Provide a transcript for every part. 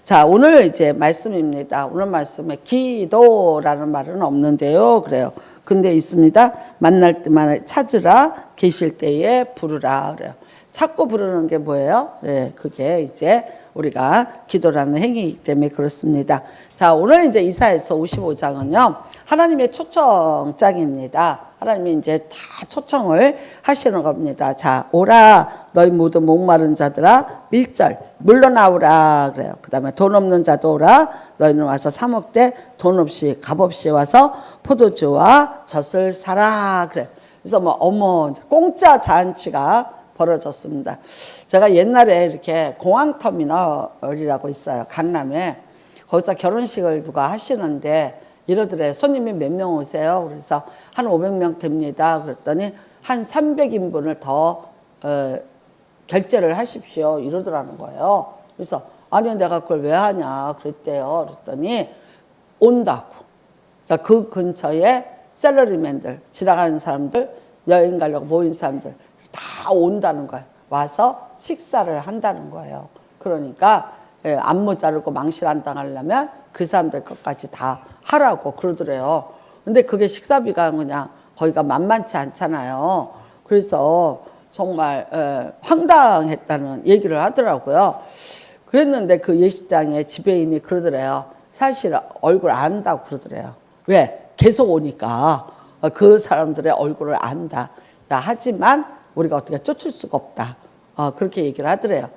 자, 오늘 이제 말씀입니다. 오늘 말씀에 기도라는 말은 없는데요. 그래요. 근데 있습니다. 만날 때만 찾으라, 계실 때에 부르라. 그래요. 찾고 부르는 게 뭐예요? 네, 그게 이제 우리가 기도라는 행위이기 때문에 그렇습니다. 자, 오늘 이제 이사야서 55장은요, 하나님의 초청장입니다. 하나님이 이제 다 초청을 하시는 겁니다. 자, 오라, 너희 모두 목마른 자들아, 1절, 물러나오라. 그래요. 그 다음에 돈 없는 자도 오라, 너희는 와서 사 먹되 돈 없이, 값 없이 와서 포도주와 젖을 사라. 그래요. 그래서 뭐, 공짜 잔치가 벌어졌습니다. 제가 옛날에 이렇게 공항터미널이라고 있어요. 강남에. 거기서 결혼식을 누가 하시는데 이러더래. 손님이 몇 명 오세요? 그래서 한 500명 됩니다. 그랬더니 한 300인분을 더 결제를 하십시오. 이러더라는 거예요. 그래서 아니 내가 그걸 왜 하냐 그랬대요. 그랬더니 온다고. 그러니까 그 근처에 셀러리맨들, 지나가는 사람들, 여행 가려고 모인 사람들 다 온다는 거예요. 와서 식사를 한다는 거예요. 그러니까 안 모자르고 망실 안 당하려면 그 사람들 것까지 다 하라고 그러더래요. 근데 그게 식사비가 그냥 거기가 만만치 않잖아요. 그래서 정말 황당했다는 얘기를 하더라고요. 그랬는데 그 예식장에 지배인이 그러더래요. 사실 얼굴 안다고 그러더래요. 왜? 계속 오니까 그 사람들의 얼굴을 안다. 하지만 우리가 어떻게 쫓을 수가 없다. 그렇게 얘기를 하더래요.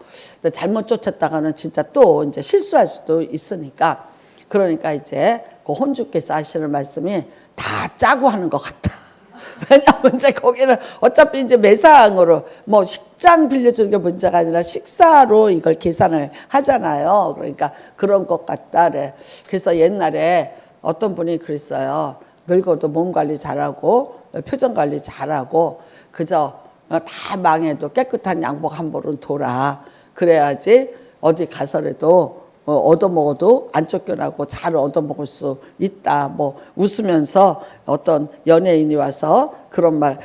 잘못 쫓았다가는 진짜 또 이제 실수할 수도 있으니까. 그러니까 이제 그 혼주께서 하시는 말씀이 다 짜고 하는 것 같다. 왜냐하면 이제 거기는 어차피 이제 매상으로 뭐 식장 빌려주는 게 문제가 아니라 식사로 이걸 계산을 하잖아요. 그러니까 그런 것 같다. 그래서 옛날에 어떤 분이 그랬어요. 늙어도 몸 관리 잘하고 표정 관리 잘하고 그저 다 망해도 깨끗한 양복 한 벌은 돌아. 그래야지 어디 가서라도 얻어먹어도 안 쫓겨나고 잘 얻어먹을 수 있다. 뭐 웃으면서 어떤 연예인이 와서 그런 말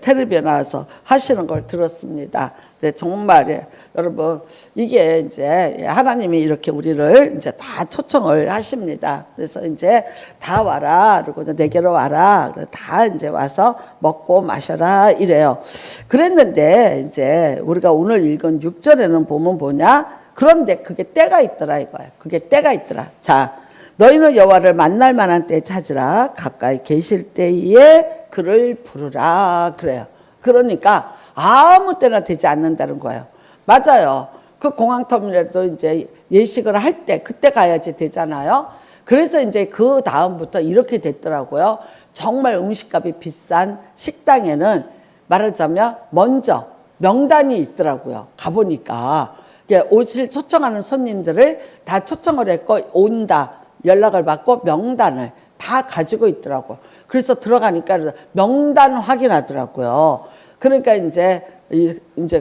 텔레비에 나와서 하시는 걸 들었습니다. 네, 정말 여러분 이게 이제 하나님이 이렇게 우리를 이제 다 초청을 하십니다. 그래서 이제 다 와라. 그리고 내게로 와라. 다 이제 와서 먹고 마셔라 이래요. 그랬는데 이제 우리가 오늘 읽은 6절에는 보면 뭐냐? 그런데 그게 때가 있더라 이거예요. 그게 때가 있더라. 자, 너희는 여호와를 만날 만한 때 찾으라. 가까이 계실 때에 그를 부르라. 그래요. 그러니까 아무 때나 되지 않는다는 거예요. 맞아요. 그 공항터미널도 이제 예식을 할 때 그때 가야지 되잖아요. 그래서 이제 그 다음부터 이렇게 됐더라고요. 정말 음식값이 비싼 식당에는 말하자면 먼저 명단이 있더라고요. 가보니까. 오실 초청하는 손님들을 다 초청을 했고 온다 연락을 받고 명단을 다 가지고 있더라고요. 그래서 들어가니까 명단 확인하더라고요. 그러니까 이제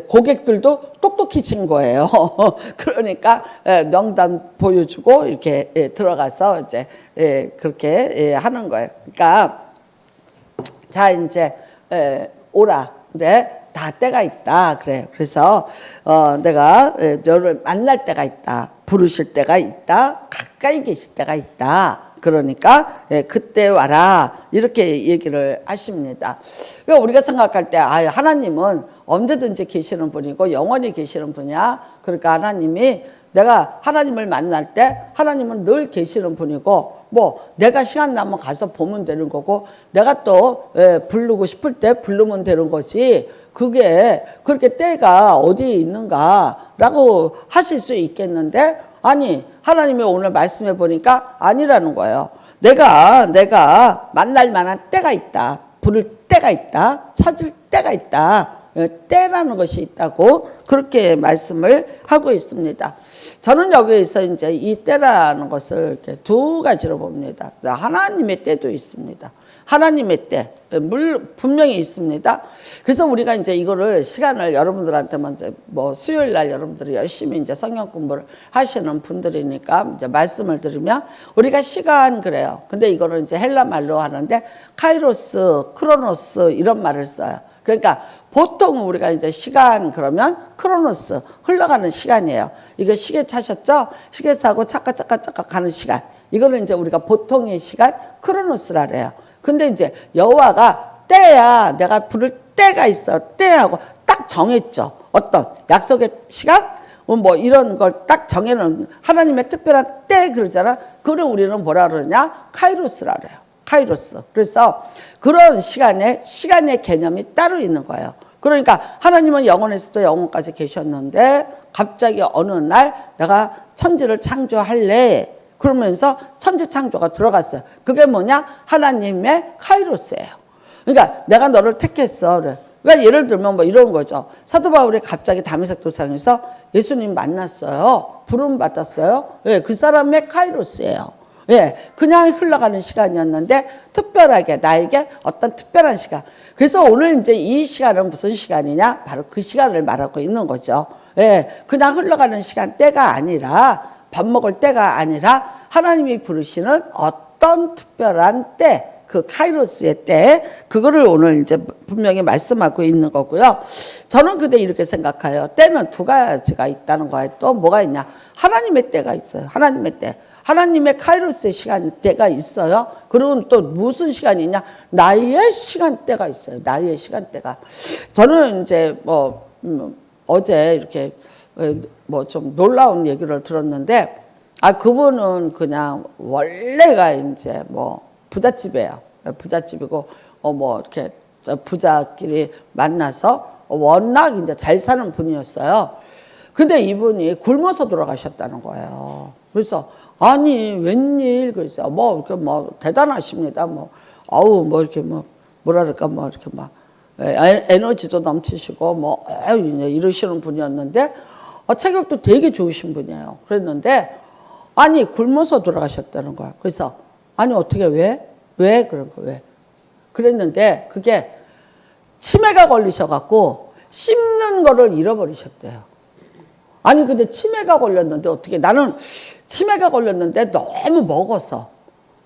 고객들도 똑똑해진 거예요. 그러니까 명단 보여주고 이렇게 들어가서 이제 그렇게 하는 거예요. 그러니까 자 이제 오라. 근데 다 때가 있다. 그래. 그래서 내가 너를 만날 때가 있다. 부르실 때가 있다. 가까이 계실 때가 있다. 그러니까 그때 와라. 이렇게 얘기를 하십니다. 그러니까 우리가 생각할 때 하나님은 언제든지 계시는 분이고 영원히 계시는 분이야. 그러니까 하나님이 내가 하나님을 만날 때 하나님은 늘 계시는 분이고 뭐 내가 시간 나면 가서 보면 되는 거고 내가 또 부르고 싶을 때 부르면 되는 거지. 그게 그렇게 때가 어디에 있는가라고 하실 수 있겠는데 아니 하나님이 오늘 말씀해 보니까 아니라는 거예요. 내가 만날 만한 때가 있다. 부를 때가 있다. 찾을 때가 있다. 때라는 것이 있다고 그렇게 말씀을 하고 있습니다. 저는 여기에서 이제 이 때라는 것을 이렇게 두 가지로 봅니다. 하나님의 때도 있습니다. 하나님의 때 분명히 있습니다. 그래서 우리가 이제 이거를 시간을 여러분들한테 먼저 뭐 수요일 날 여러분들이 열심히 이제 성경 공부를 하시는 분들이니까 이제 말씀을 드리면 우리가 시간 그래요. 근데 이거는 이제 헬라 말로 하는데 카이로스, 크로노스 이런 말을 써요. 그러니까 보통 우리가 이제 시간 그러면 크로노스, 흘러가는 시간이에요. 이거 시계 차셨죠? 시계 차고 착각착각 가는 시간. 이거는 이제 우리가 보통의 시간 크로노스라 그래요. 근데 이제 여호와가 때야, 내가 부를 때가 있어. 때하고 딱 정했죠. 어떤 약속의 시간? 뭐 이런 걸 딱 정해놓은 하나님의 특별한 때 그러잖아. 그걸 우리는 뭐라 그러냐? 카이로스라 그래요. 카이로스. 그래서 그런 시간의 개념이 따로 있는 거예요. 그러니까 하나님은 영원에서부터 영원까지 계셨는데 갑자기 어느 날 내가 천지를 창조할래. 그러면서 천지 창조가 들어갔어요. 그게 뭐냐? 하나님의 카이로스예요. 그러니까 내가 너를 택했어. 그러니까 예를 들면 뭐 이런 거죠. 사도 바울이 갑자기 다메섹 도상에서 예수님 만났어요. 부름 받았어요. 예, 그 사람의 카이로스예요. 예, 그냥 흘러가는 시간이었는데 특별하게 나에게 어떤 특별한 시간. 그래서 오늘 이제 이 시간은 무슨 시간이냐? 바로 그 시간을 말하고 있는 거죠. 예, 그냥 흘러가는 시간 때가 아니라 밥 먹을 때가 아니라 하나님이 부르시는 어떤 특별한 때, 그 카이로스의 때, 그거를 오늘 이제 분명히 말씀하고 있는 거고요. 저는 근데 이렇게 생각해요. 때는 두 가지가 있다는 거예요. 또 뭐가 있냐? 하나님의 때가 있어요. 하나님의 때. 하나님의 카이로스의 시간 때가 있어요. 그리고 또 무슨 시간이냐? 나의 시간대가 있어요. 나의 시간대가. 저는 이제 어제 이렇게 뭐 좀 놀라운 얘기를 들었는데, 그분은 그냥 원래가 이제 뭐 부잣집이에요. 부잣집이고, 뭐 이렇게 부자끼리 만나서 워낙 이제 잘 사는 분이었어요. 근데 이분이 굶어서 돌아가셨다는 거예요. 그래서 아니 웬일 그랬어요. 뭐 이렇게 뭐 대단하십니다. 뭐 아우 뭐 이렇게 뭐 뭐라 그럴까 뭐 이렇게 막 에너지도 넘치시고 뭐 이러시는 분이었는데 체격도 되게 좋으신 분이에요. 그랬는데 아니 굶어서 돌아가셨다는 거야. 그래서 아니 어떻게 왜 그런 거 왜? 그랬는데 그게 치매가 걸리셔갖고 씹는 거를 잃어버리셨대요. 아니 근데 치매가 걸렸는데 어떻게 나는 치매가 걸렸는데 너무 먹어서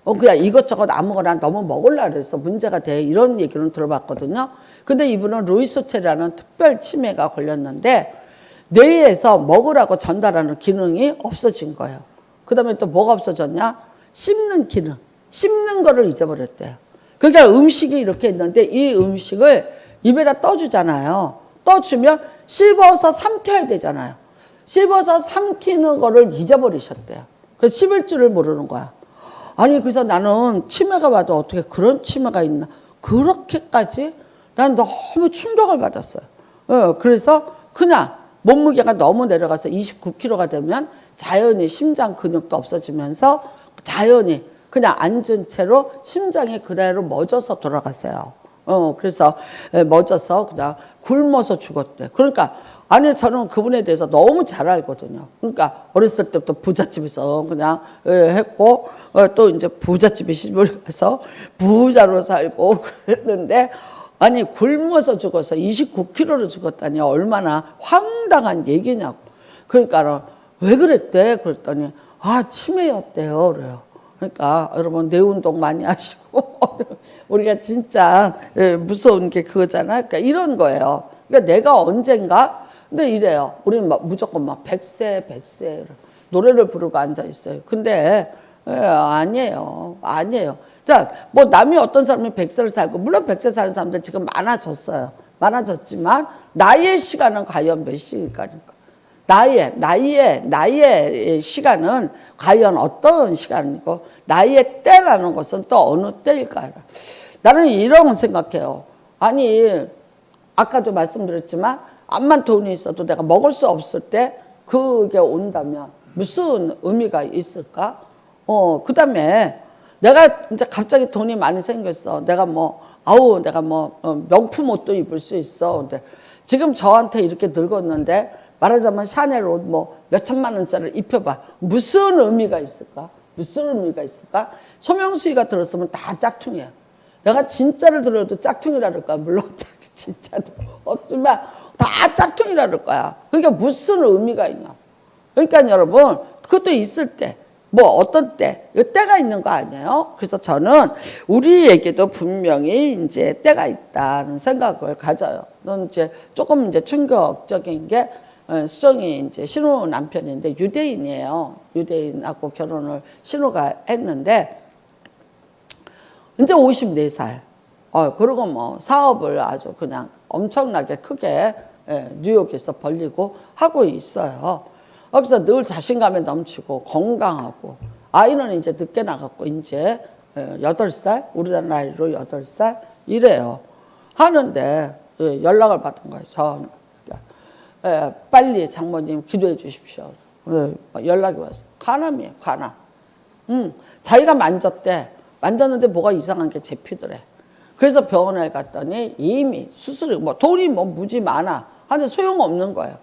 그냥 이것저것 아무거나 너무 먹으려고 그래서 문제가 돼 이런 얘기는 들어봤거든요. 근데 이분은 루이소체라는 특별 치매가 걸렸는데 뇌에서 먹으라고 전달하는 기능이 없어진 거예요. 그 다음에 또 뭐가 없어졌냐? 씹는 기능. 씹는 거를 잊어버렸대요. 그러니까 음식이 이렇게 있는데 이 음식을 입에다 떠주잖아요. 떠주면 씹어서 삼켜야 되잖아요. 씹어서 삼키는 거를 잊어버리셨대요. 그래서 씹을 줄을 모르는 거야. 아니 그래서 나는 치매가 와도 어떻게 그런 치매가 있나. 그렇게까지 난 너무 충격을 받았어요. 그래서 그냥 몸무게가 너무 내려가서 29kg가 되면 자연히 심장 근육도 없어지면서 자연히 그냥 앉은 채로 심장이 그대로 멎어서 돌아갔어요. 그래서 멎어서 그냥 굶어서 죽었대. 그러니까 아니 저는 그분에 대해서 너무 잘 알거든요. 그러니까 어렸을 때부터 부잣집에서 그냥 했고 또 이제 부잣집에 시집을 가서 부자로 살고 그랬는데 아니 굶어서 죽어서 29kg로 죽었다니 얼마나 황당한 얘기냐고. 그러니까 왜 그랬대? 그랬더니 치매였대요. 그래요. 그러니까 여러분 뇌 운동 많이 하시고 우리가 진짜 무서운 게 그거잖아요. 그러니까 이런 거예요. 그러니까 내가 언젠가 근데 이래요. 우리는 무조건 100세 노래를 부르고 앉아 있어요. 근데 아니에요. 자, 뭐 남이 어떤 사람이 100세를 살고 물론 100세 사는 사람들 지금 많아졌어요. 많아졌지만 나의 시간은 과연 몇 시일까? 나의 시간은 과연 어떤 시간이고 나의 때라는 것은 또 어느 때일까요? 나는 이런 생각해요. 아니 아까도 말씀드렸지만 암만 돈이 있어도 내가 먹을 수 없을 때 그게 온다면 무슨 의미가 있을까? 그 다음에 내가 이제 갑자기 돈이 많이 생겼어. 내가 명품 옷도 입을 수 있어. 근데 지금 저한테 이렇게 늙었는데 말하자면 샤넬 옷 몇천만 원짜리를 입혀봐. 무슨 의미가 있을까? 소명수이가 들었으면 다 짝퉁이야. 내가 진짜를 들어도 짝퉁이라 그럴까? 물론 진짜도 없지만 다 짝퉁이라 그럴 거야. 그러니까 무슨 의미가 있냐. 그러니까 여러분 그것도 있을 때 뭐 어떤 때, 이 때가 있는 거 아니에요? 그래서 저는 우리에게도 분명히 이제 때가 있다는 생각을 가져요. 넌 이제 조금 이제 충격적인 게 수정이 이제 신우 남편인데 유대인이에요. 유대인하고 결혼을 신우가 했는데 이제 54살. 그리고 뭐 사업을 아주 그냥 엄청나게 크게 뉴욕에서 벌리고 하고 있어요. 그래서 늘 자신감에 넘치고 건강하고 아이는 이제 늦게 나갔고 이제 8살 우리나라 나이로 8살 이래요. 하는데 연락을 받은 거예요. 저 빨리 장모님 기도해 주십시오. 연락이 왔어요. 간암이에요. 간암. 자기가 만졌는데 뭐가 이상한 게 잡히더래. 그래서 병원에 갔더니 이미 수술이 뭐 돈이 뭐 무지 많아. 하는데 소용없는 거예요.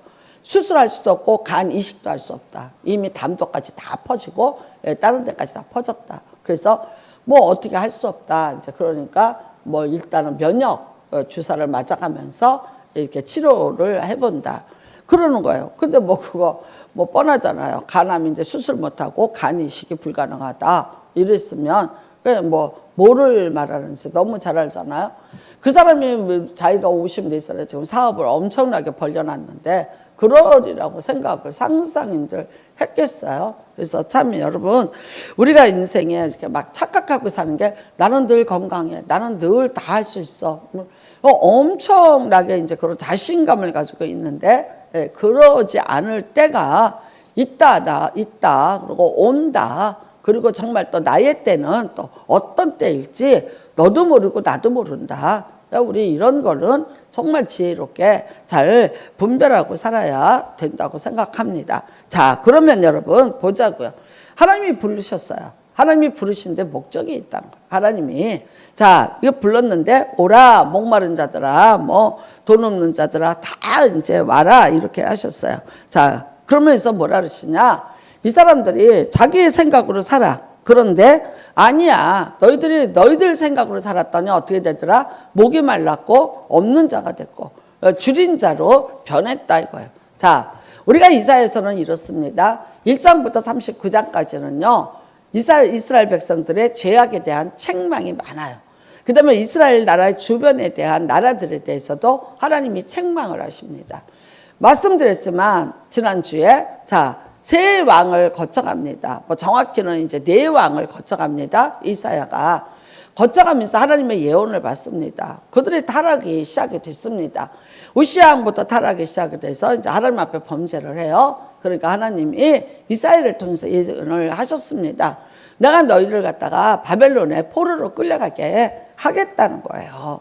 수술할 수도 없고 간 이식도 할 수 없다. 이미 담도까지 다 퍼지고 다른 데까지 다 퍼졌다. 그래서 뭐 어떻게 할 수 없다. 이제 그러니까 뭐 일단은 면역 주사를 맞아가면서 이렇게 치료를 해본다. 그러는 거예요. 근데 뭐 그거 뭐 뻔하잖아요. 간암인데 수술 못하고 간 이식이 불가능하다. 이랬으면 그냥 뭐를 말하는지 너무 잘 알잖아요. 그 사람이 자기가 54살에 지금 사업을 엄청나게 벌려놨는데 그러리라고 생각을 상상인들 했겠어요. 그래서 참 여러분 우리가 인생에 이렇게 막 착각하고 사는 게 나는 늘 건강해. 나는 늘 다 할 수 있어. 엄청나게 이제 그런 자신감을 가지고 있는데 그러지 않을 때가 있다. 그리고 온다. 그리고 정말 또 나의 때는 또 어떤 때일지 너도 모르고 나도 모른다. 우리 이런 거는 정말 지혜롭게 잘 분별하고 살아야 된다고 생각합니다. 자, 그러면 여러분 보자고요. 하나님이 부르셨어요. 하나님이 부르신데 목적이 있다는 거예요. 하나님이 자 이거 불렀는데 오라 목마른 자들아 뭐 돈 없는 자들아 다 이제 와라 이렇게 하셨어요. 자 그러면서 뭐라 그러시냐 이 사람들이 자기의 생각으로 살아. 그런데 아니야. 너희들 생각으로 살았더니 어떻게 되더라? 목이 말랐고 없는 자가 됐고 줄인 자로 변했다 이거예요. 자, 우리가 이사야서는 이렇습니다. 1장부터 39장까지는요. 이스라엘 백성들의 죄악에 대한 책망이 많아요. 그 다음에 이스라엘 나라의 주변에 대한 나라들에 대해서도 하나님이 책망을 하십니다. 말씀드렸지만 지난주에 세 왕을 거쳐갑니다. 뭐 정확히는 이제 네 왕을 거쳐갑니다. 이사야가 거쳐가면서 하나님의 예언을 받습니다. 그들의 타락이 시작이 됐습니다. 우시아 왕부터 타락이 시작이 돼서 이제 하나님 앞에 범죄를 해요. 그러니까 하나님이 이사야를 통해서 예언을 하셨습니다. 내가 너희를 갖다가 바벨론에 포로로 끌려가게 하겠다는 거예요.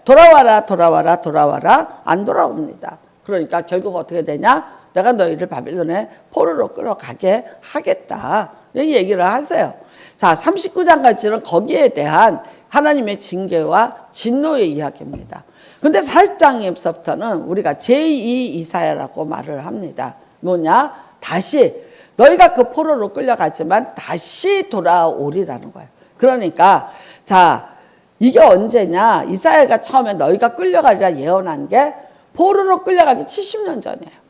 돌아와라 안 돌아옵니다. 그러니까 결국 어떻게 되냐? 내가 너희를 바벨론에 포로로 끌어가게 하겠다. 이 얘기를 하세요. 자, 39장까지는 거기에 대한 하나님의 징계와 진노의 이야기입니다. 그런데 40장에서부터는 우리가 제2 이사야라고 말을 합니다. 뭐냐? 다시 너희가 그 포로로 끌려갔지만 다시 돌아오리라는 거예요. 그러니까 이게 언제냐? 이사야가 처음에 너희가 끌려가리라 예언한 게 포로로 끌려가기 70년 전이에요.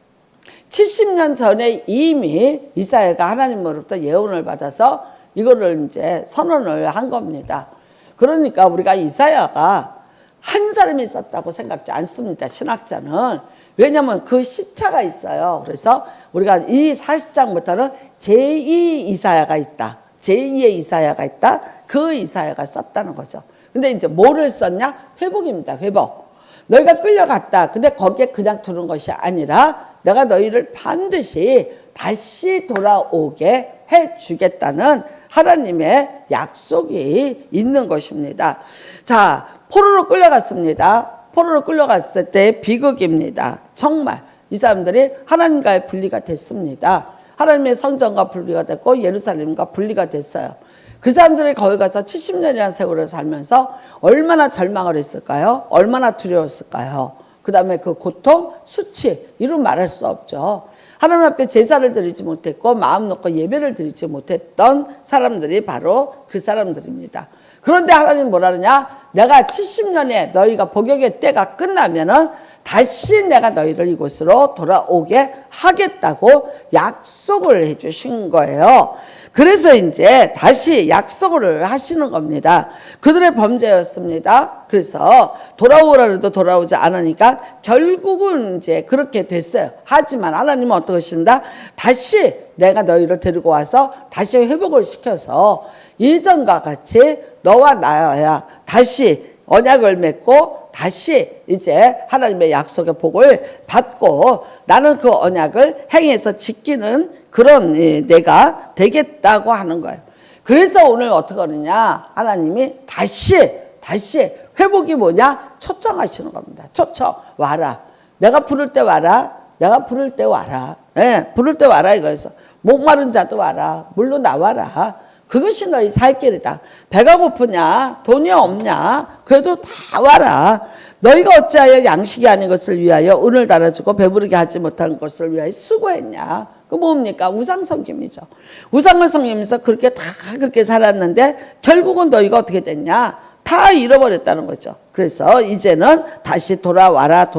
70년 전에 이미 이사야가 하나님으로부터 예언을 받아서 이거를 이제 선언을 한 겁니다. 그러니까 우리가 이사야가 한 사람이 썼다고 생각지 않습니다. 신학자는. 왜냐하면 그 시차가 있어요. 그래서 우리가 이 40장부터는 제2 이사야가 있다. 제2의 이사야가 있다. 그 이사야가 썼다는 거죠. 근데 이제 뭐를 썼냐? 회복입니다. 회복. 너희가 끌려갔다. 근데 거기에 그냥 두는 것이 아니라 내가 너희를 반드시 다시 돌아오게 해주겠다는 하나님의 약속이 있는 것입니다. 자, 포로로 끌려갔습니다. 포로로 끌려갔을 때 비극입니다. 정말 이 사람들이 하나님과의 분리가 됐습니다. 하나님의 성전과 분리가 됐고 예루살렘과 분리가 됐어요. 그 사람들이 거기 가서 70년이라는 세월을 살면서 얼마나 절망을 했을까요? 얼마나 두려웠을까요? 그 다음에 그 고통, 수치 이루 말할 수 없죠. 하나님 앞에 제사를 드리지 못했고 마음 놓고 예배를 드리지 못했던 사람들이 바로 그 사람들입니다. 그런데 하나님 뭐라 그러냐? 내가 70년에 너희가 복역의 때가 끝나면은 다시 내가 너희를 이곳으로 돌아오게 하겠다고 약속을 해주신 거예요. 그래서 이제 다시 약속을 하시는 겁니다. 그들의 범죄였습니다. 그래서 돌아오라 해도 돌아오지 않으니까 결국은 이제 그렇게 됐어요. 하지만 하나님은 어떻게 하신다? 다시 내가 너희를 데리고 와서 다시 회복을 시켜서 이전과 같이 너와 나야 다시 언약을 맺고 다시 이제 하나님의 약속의 복을 받고 나는 그 언약을 행해서 지키는 그런 내가 되겠다고 하는 거예요. 그래서 오늘 어떻게 하느냐? 하나님이 다시 회복이 뭐냐? 초청하시는 겁니다. 초청 와라. 내가 부를 때 와라. 내가 부를 때 와라. 네, 부를 때 와라 이거에서 목마른 자도 와라. 물로 나와라. 그것이 너희 살 길이다. 배가 고프냐? 돈이 없냐? 그래도 다 와라. 너희가 어찌하여 양식이 아닌 것을 위하여 은을 달아주고 배부르게 하지 못한 것을 위하여 수고했냐? 그 뭡니까? 우상 섬김이죠. 우상을 섬기면서 그렇게 살았는데 결국은 너희가 어떻게 됐냐? 다 잃어버렸다는 거죠. 그래서 이제는 다시 돌아와라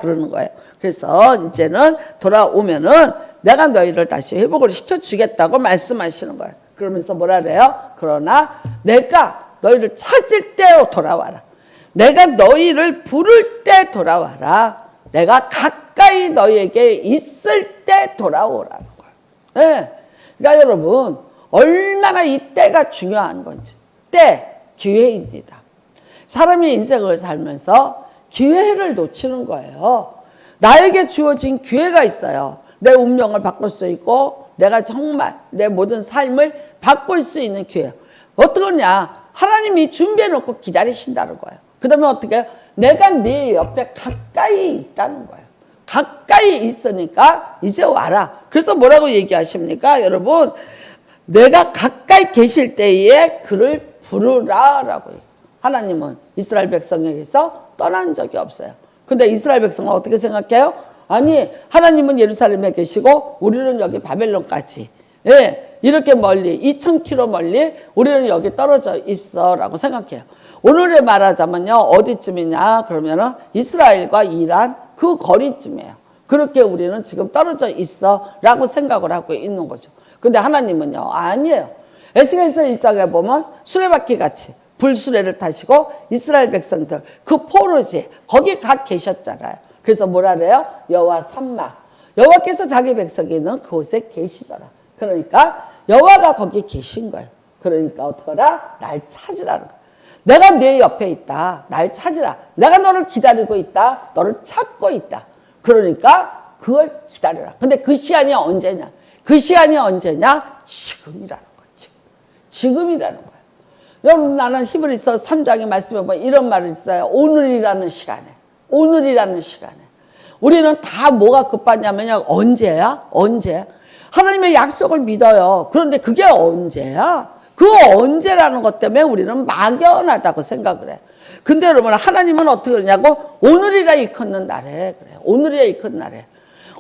그러는 거예요. 그래서 이제는 돌아오면은 내가 너희를 다시 회복을 시켜주겠다고 말씀하시는 거예요. 그러면서 뭐라 그래요? 그러나 내가 너희를 찾을 때 돌아와라. 내가 너희를 부를 때 돌아와라. 내가 가까이 너희에게 있을 때 돌아오라는 거예요. 네. 그러니까 여러분 얼마나 이 때가 중요한 건지. 때, 기회입니다. 사람이 인생을 살면서 기회를 놓치는 거예요. 나에게 주어진 기회가 있어요. 내 운명을 바꿀 수 있고 내가 정말 내 모든 삶을 바꿀 수 있는 기회. 어떠냐? 하나님이 준비해놓고 기다리신다는 거예요. 그 다음에 어떻게 해요? 내가 네 옆에 가까이 있다는 거예요. 가까이 있으니까 이제 와라. 그래서 뭐라고 얘기하십니까? 여러분 내가 가까이 계실 때에 그를 부르라라고 얘기해요. 하나님은 이스라엘 백성에게서 떠난 적이 없어요. 근데 이스라엘 백성은 어떻게 생각해요? 아니 하나님은 예루살렘에 계시고 우리는 여기 바벨론까지 이렇게 멀리 2000km 멀리 우리는 여기 떨어져 있어 라고 생각해요. 오늘에 말하자면요 어디쯤이냐 그러면은 이스라엘과 이란 그 거리쯤이에요. 그렇게 우리는 지금 떨어져 있어 라고 생각을 하고 있는 거죠. 근데 하나님은요 아니에요. 에스겔서 1장에 보면 수레바퀴 같이 불수레를 타시고 이스라엘 백성들 그 포로지 거기 가 계셨잖아요. 그래서 뭐라 그래요? 여호와 산막 여호와께서 자기 백성이 있는 그곳에 계시더라. 그러니까 여호와가 거기 계신 거예요. 그러니까 어떡하라? 날 찾으라는 거예요. 내가 네 옆에 있다. 날 찾으라. 내가 너를 기다리고 있다. 너를 찾고 있다. 그러니까 그걸 기다려라. 근데 그 시간이 언제냐? 그 시간이 언제냐? 지금이라는 거죠. 지금이라는 거예요. 여러분 나는 히브리서 3장의 말씀에 보면 이런 말을 있어요. 오늘이라는 시간에. 오늘이라는 시간에. 우리는 다 뭐가 급하냐면요. 언제야? 언제? 하나님의 약속을 믿어요. 그런데 그게 언제야? 그 언제라는 것 때문에 우리는 막연하다고 생각을 해. 근데 여러분 하나님은 어떻게 하냐고? 오늘이라 일컫는 날에 그래요. 오늘이라 일컫는 날에.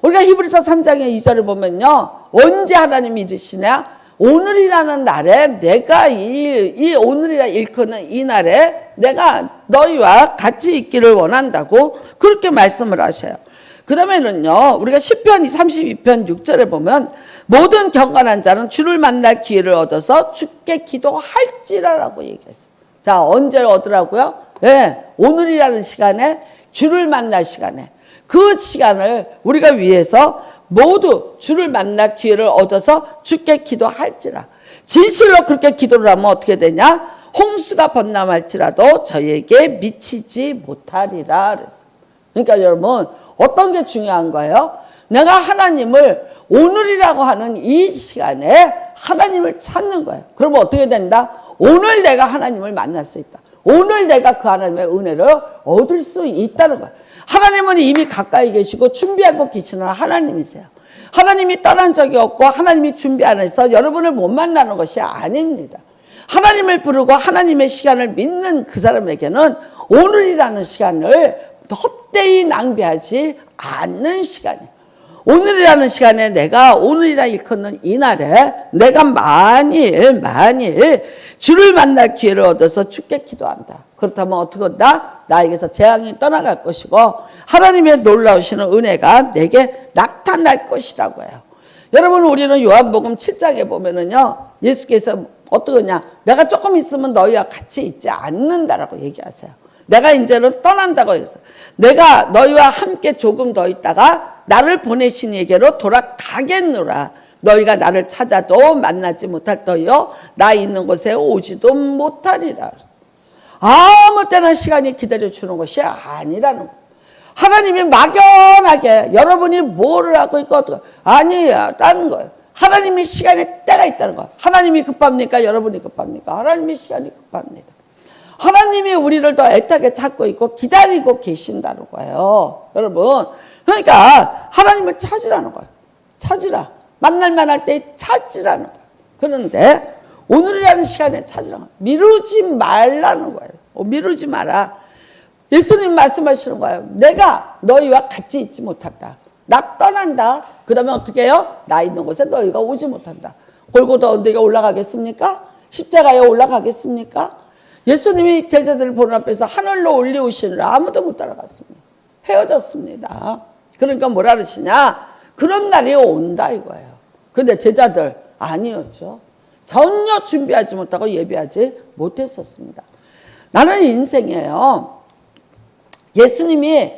우리가 히브리서 3장의 2절을 보면요. 언제 하나님이 이르시냐? 오늘이라는 날에 내가 이 오늘이라 일컫는 이 날에 내가 너희와 같이 있기를 원한다고 그렇게 말씀을 하셔요. 그 다음에는요 우리가 시편 32편 6절에 보면 모든 경건한 자는 주를 만날 기회를 얻어서 주께 기도할지라라고 얘기했어요. 자 언제 얻으라고요? 네, 오늘이라는 시간에 주를 만날 시간에 그 시간을 우리가 위해서 모두 주를 만날 기회를 얻어서 주께 기도할지라. 진실로 그렇게 기도를 하면 어떻게 되냐? 홍수가 범람할지라도 저희에게 미치지 못하리라. 그랬어요. 그러니까 여러분 어떤 게 중요한 거예요? 내가 하나님을 오늘이라고 하는 이 시간에 하나님을 찾는 거예요. 그러면 어떻게 된다? 오늘 내가 하나님을 만날 수 있다. 오늘 내가 그 하나님의 은혜를 얻을 수 있다는 거예요. 하나님은 이미 가까이 계시고 준비하고 계시는 하나님이세요. 하나님이 떠난 적이 없고 하나님이 준비 안 해서 여러분을 못 만나는 것이 아닙니다. 하나님을 부르고 하나님의 시간을 믿는 그 사람에게는 오늘이라는 시간을 헛되이 낭비하지 않는 시간이에요. 오늘이라는 시간에 내가 오늘이라 일컫는 이날에 내가 만일 주를 만날 기회를 얻어서 주께 기도한다. 그렇다면 어떻게 한다? 나에게서 재앙이 떠나갈 것이고 하나님의 놀라우시는 은혜가 내게 나타날 것이라고 해요. 여러분, 우리는 요한복음 7장에 보면은요, 예수께서 어떻게 하냐? 내가 조금 있으면 너희와 같이 있지 않는다라고 얘기하세요. 내가 이제는 떠난다고 했어요. 내가 너희와 함께 조금 더 있다가 나를 보내신 이에게로 돌아가겠노라. 너희가 나를 찾아도 만나지 못할 터이요 나 있는 곳에 오지도 못하리라. 아무 때나 시간이 기다려주는 것이 아니라는 거예요. 하나님이 막연하게 여러분이 뭐를 하고 있고 어떻게 아니라는 거예요. 하나님이 시간에 때가 있다는 거예요. 하나님이 급합니까? 여러분이 급합니까? 하나님이 시간이 급합니다. 하나님이 우리를 더 애타게 찾고 있고 기다리고 계신다는 거예요. 여러분, 그러니까 하나님을 찾으라는 거예요. 찾으라. 만날 만할 때 찾으라는 거예요. 그런데 오늘이라는 시간에 찾으라는 거예요. 미루지 말라는 거예요. 미루지 마라. 예수님 말씀하시는 거예요. 내가 너희와 같이 있지 못한다. 나 떠난다. 그 다음에 어떻게 해요? 나 있는 곳에 너희가 오지 못한다. 골고다 언덕에 올라가겠습니까? 십자가에 올라가겠습니까? 예수님이 제자들을 보는 앞에서 하늘로 올리우시느라 아무도 못 따라갔습니다. 헤어졌습니다. 그러니까 뭐라 그러시냐? 그런 날이 온다 이거예요. 근데 제자들 아니었죠. 전혀 준비하지 못하고 예비하지 못했었습니다. 나는 인생이에요. 예수님이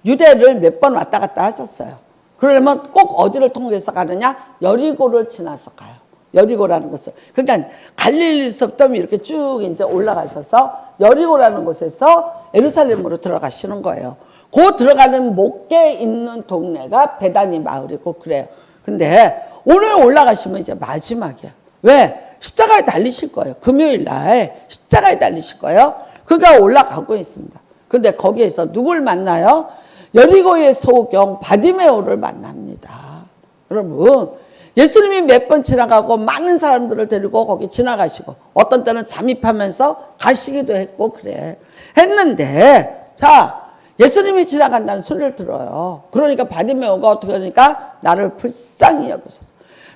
유대를 몇 번 왔다 갔다 하셨어요. 그러려면 꼭 어디를 통해서 가느냐? 여리고를 지나서 가요. 여리고라는 곳을. 그러니까 갈릴리서부터 이렇게 쭉 이제 올라가셔서 여리고라는 곳에서 예루살렘으로 들어가시는 거예요. 그 들어가는 목에 있는 동네가 베다니 마을이고 그래요. 근데 오늘 올라가시면 이제 마지막이야. 왜? 십자가에 달리실 거예요. 금요일 날 십자가에 달리실 거예요. 그가 올라가고 있습니다. 근데 거기에서 누굴 만나요? 여리고의 소경 바디메오를 만납니다. 여러분, 예수님이 몇 번 지나가고 많은 사람들을 데리고 거기 지나가시고 어떤 때는 잠입하면서 가시기도 했고 그래. 했는데 자, 예수님이 지나간다는 소리를 들어요. 그러니까 바디메오가 어떻게 하니까 나를 불쌍히 여기소서.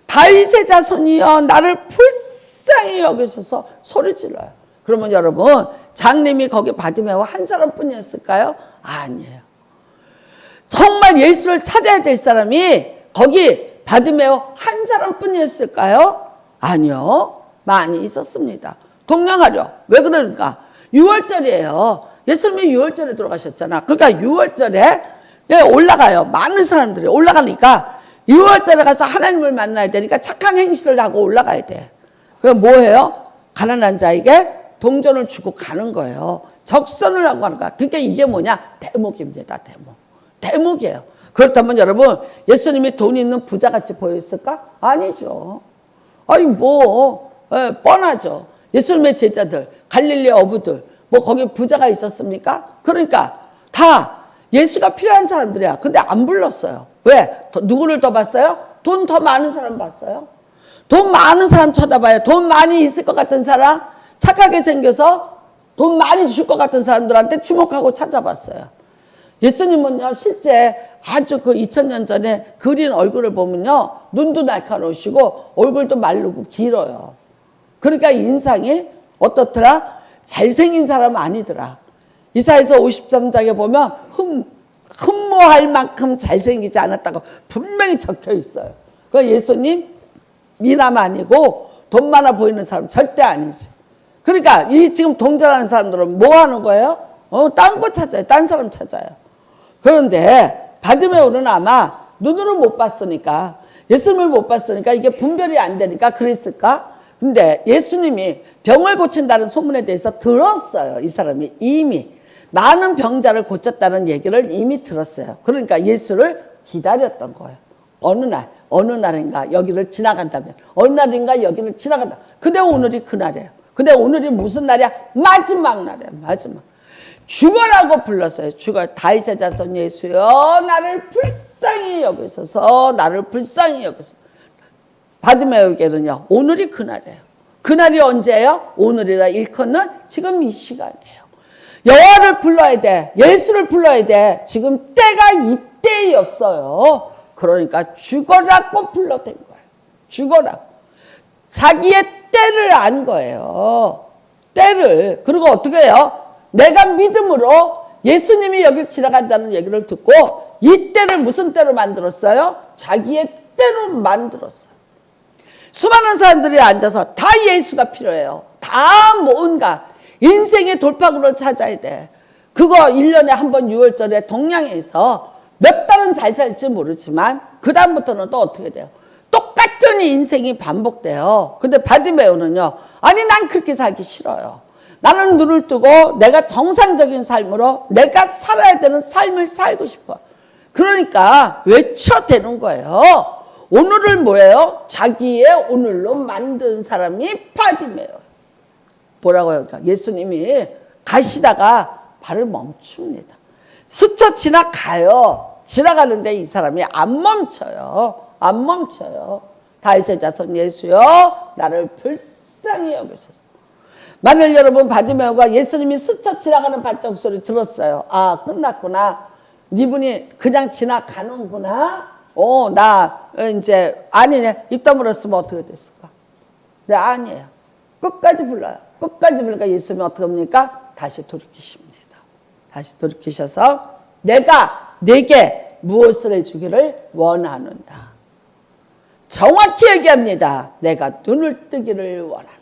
다윗의 자손이여 나를 불쌍히 여기소서 소리 질러요. 그러면 여러분, 장님이 거기 바디메오 한 사람뿐이었을까요? 아니에요. 정말 예수를 찾아야 될 사람이 거기 바디메오 한 사람뿐이었을까요? 아니요. 많이 있었습니다. 동냥하려. 왜 그러니까? 6월절이에요. 예수님이 6월절에 돌아가셨잖아. 그러니까 6월절에 올라가요. 많은 사람들이 올라가니까 6월절에 가서 하나님을 만나야 되니까 착한 행실을 하고 올라가야 돼. 그럼 뭐 해요? 가난한 자에게 동전을 주고 가는 거예요. 적선을 하고 가는 거야. 그러니까 이게 뭐냐? 대목입니다. 대목이에요. 그렇다면 여러분, 예수님이 돈 있는 부자같이 보였을까? 아니죠. 아니 뻔하죠. 예수님의 제자들, 갈릴리 어부들, 거기 부자가 있었습니까? 그러니까 다 예수가 필요한 사람들이야. 근데 안 불렀어요. 왜? 누구를 더 봤어요? 돈 더 많은 사람 봤어요. 돈 많은 사람 쳐다봐요. 돈 많이 있을 것 같은 사람, 착하게 생겨서 돈 많이 줄 것 같은 사람들한테 주목하고 찾아봤어요. 예수님은요, 실제 아주 2000년 전에 그린 얼굴을 보면요, 눈도 날카로우시고 얼굴도 마르고 길어요. 그러니까 인상이 어떻더라? 잘생긴 사람 아니더라. 이사야서 53장에 보면 흠모할 만큼 잘생기지 않았다고 분명히 적혀 있어요. 그 예수님 미남 아니고 돈 많아 보이는 사람 절대 아니지. 그러니까 이 지금 동절하는 사람들은 뭐 하는 거예요? 딴 거 찾아요. 딴 사람 찾아요. 그런데 바디메오는 아마 눈으로 못 봤으니까, 예수님을 못 봤으니까 이게 분별이 안 되니까 그랬을까? 근데 예수님이 병을 고친다는 소문에 대해서 들었어요. 이 사람이 이미 많은 병자를 고쳤다는 얘기를 이미 들었어요. 그러니까 예수를 기다렸던 거예요. 어느 날인가 여기를 지나간다면, 어느 날인가 여기를 지나간다. 근데 오늘이 그날이에요. 근데 오늘이 무슨 날이야? 마지막 날이야. 마지막. 죽어라고 불렀어요. 죽어. 다윗의 자손 예수여 나를 불쌍히 여기소서. 나를 불쌍히 여기소서. 바디메오에게는요, 오늘이 그날이에요. 그날이 언제예요? 오늘이라 일컫는 지금 이 시간이에요. 여호와를 불러야 돼. 예수를 불러야 돼. 지금 때가 이때였어요. 그러니까 죽어라고 불러댄 거예요. 죽어라. 자기의 때를 안 거예요. 때를. 그리고 어떻게 해요? 내가 믿음으로 예수님이 여기 지나간다는 얘기를 듣고 이 때를 무슨 때로 만들었어요? 자기의 때로 만들었어요. 수많은 사람들이 앉아서 다 예수가 필요해요. 다 뭔가 인생의 돌파구를 찾아야 돼. 그거 1년에 한 번 6월절에 동양에서 몇 달은 잘 살지 모르지만 그 다음부터는 또 어떻게 돼요? 똑같은 인생이 반복돼요. 근데 바디메오는요. 아니 난 그렇게 살기 싫어요. 나는 눈을 뜨고 내가 정상적인 삶으로 내가 살아야 되는 삶을 살고 싶어. 그러니까 외쳐대는 거예요. 오늘을 뭐예요? 자기의 오늘로 만든 사람이 바디메오. 뭐라고요? 그러니까 예수님이 가시다가 발을 멈춥니다. 스쳐 지나가요. 지나가는데 이 사람이 안 멈춰요. 안 멈춰요. 다윗의 자손 예수여 나를 불쌍히 여기소서. 만일 여러분 바디메오가 예수님이 스쳐 지나가는 발자국 소리 들었어요. 아 끝났구나. 이분이 그냥 지나가는구나. 나 이제 아니네. 입 다물었으면 어떻게 됐을까? 네 아니에요. 끝까지 불러요. 끝까지 부르니까 예수님이 어떻게 합니까? 다시 돌이키십니다. 다시 돌이키셔서 내가 네게 무엇을 해주기를 원하는가. 정확히 얘기합니다. 내가 눈을 뜨기를 원하나이다.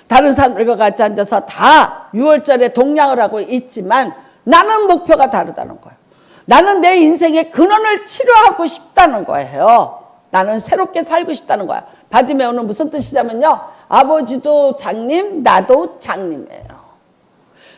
다른 사람들과 같이 앉아서 다 6월절에 동양을 하고 있지만 나는 목표가 다르다는 거예요. 나는 내 인생의 근원을 치료하고 싶다는 거예요. 나는 새롭게 살고 싶다는 거야. 바디메오는 무슨 뜻이냐면요. 아버지도 장님, 나도 장님이에요.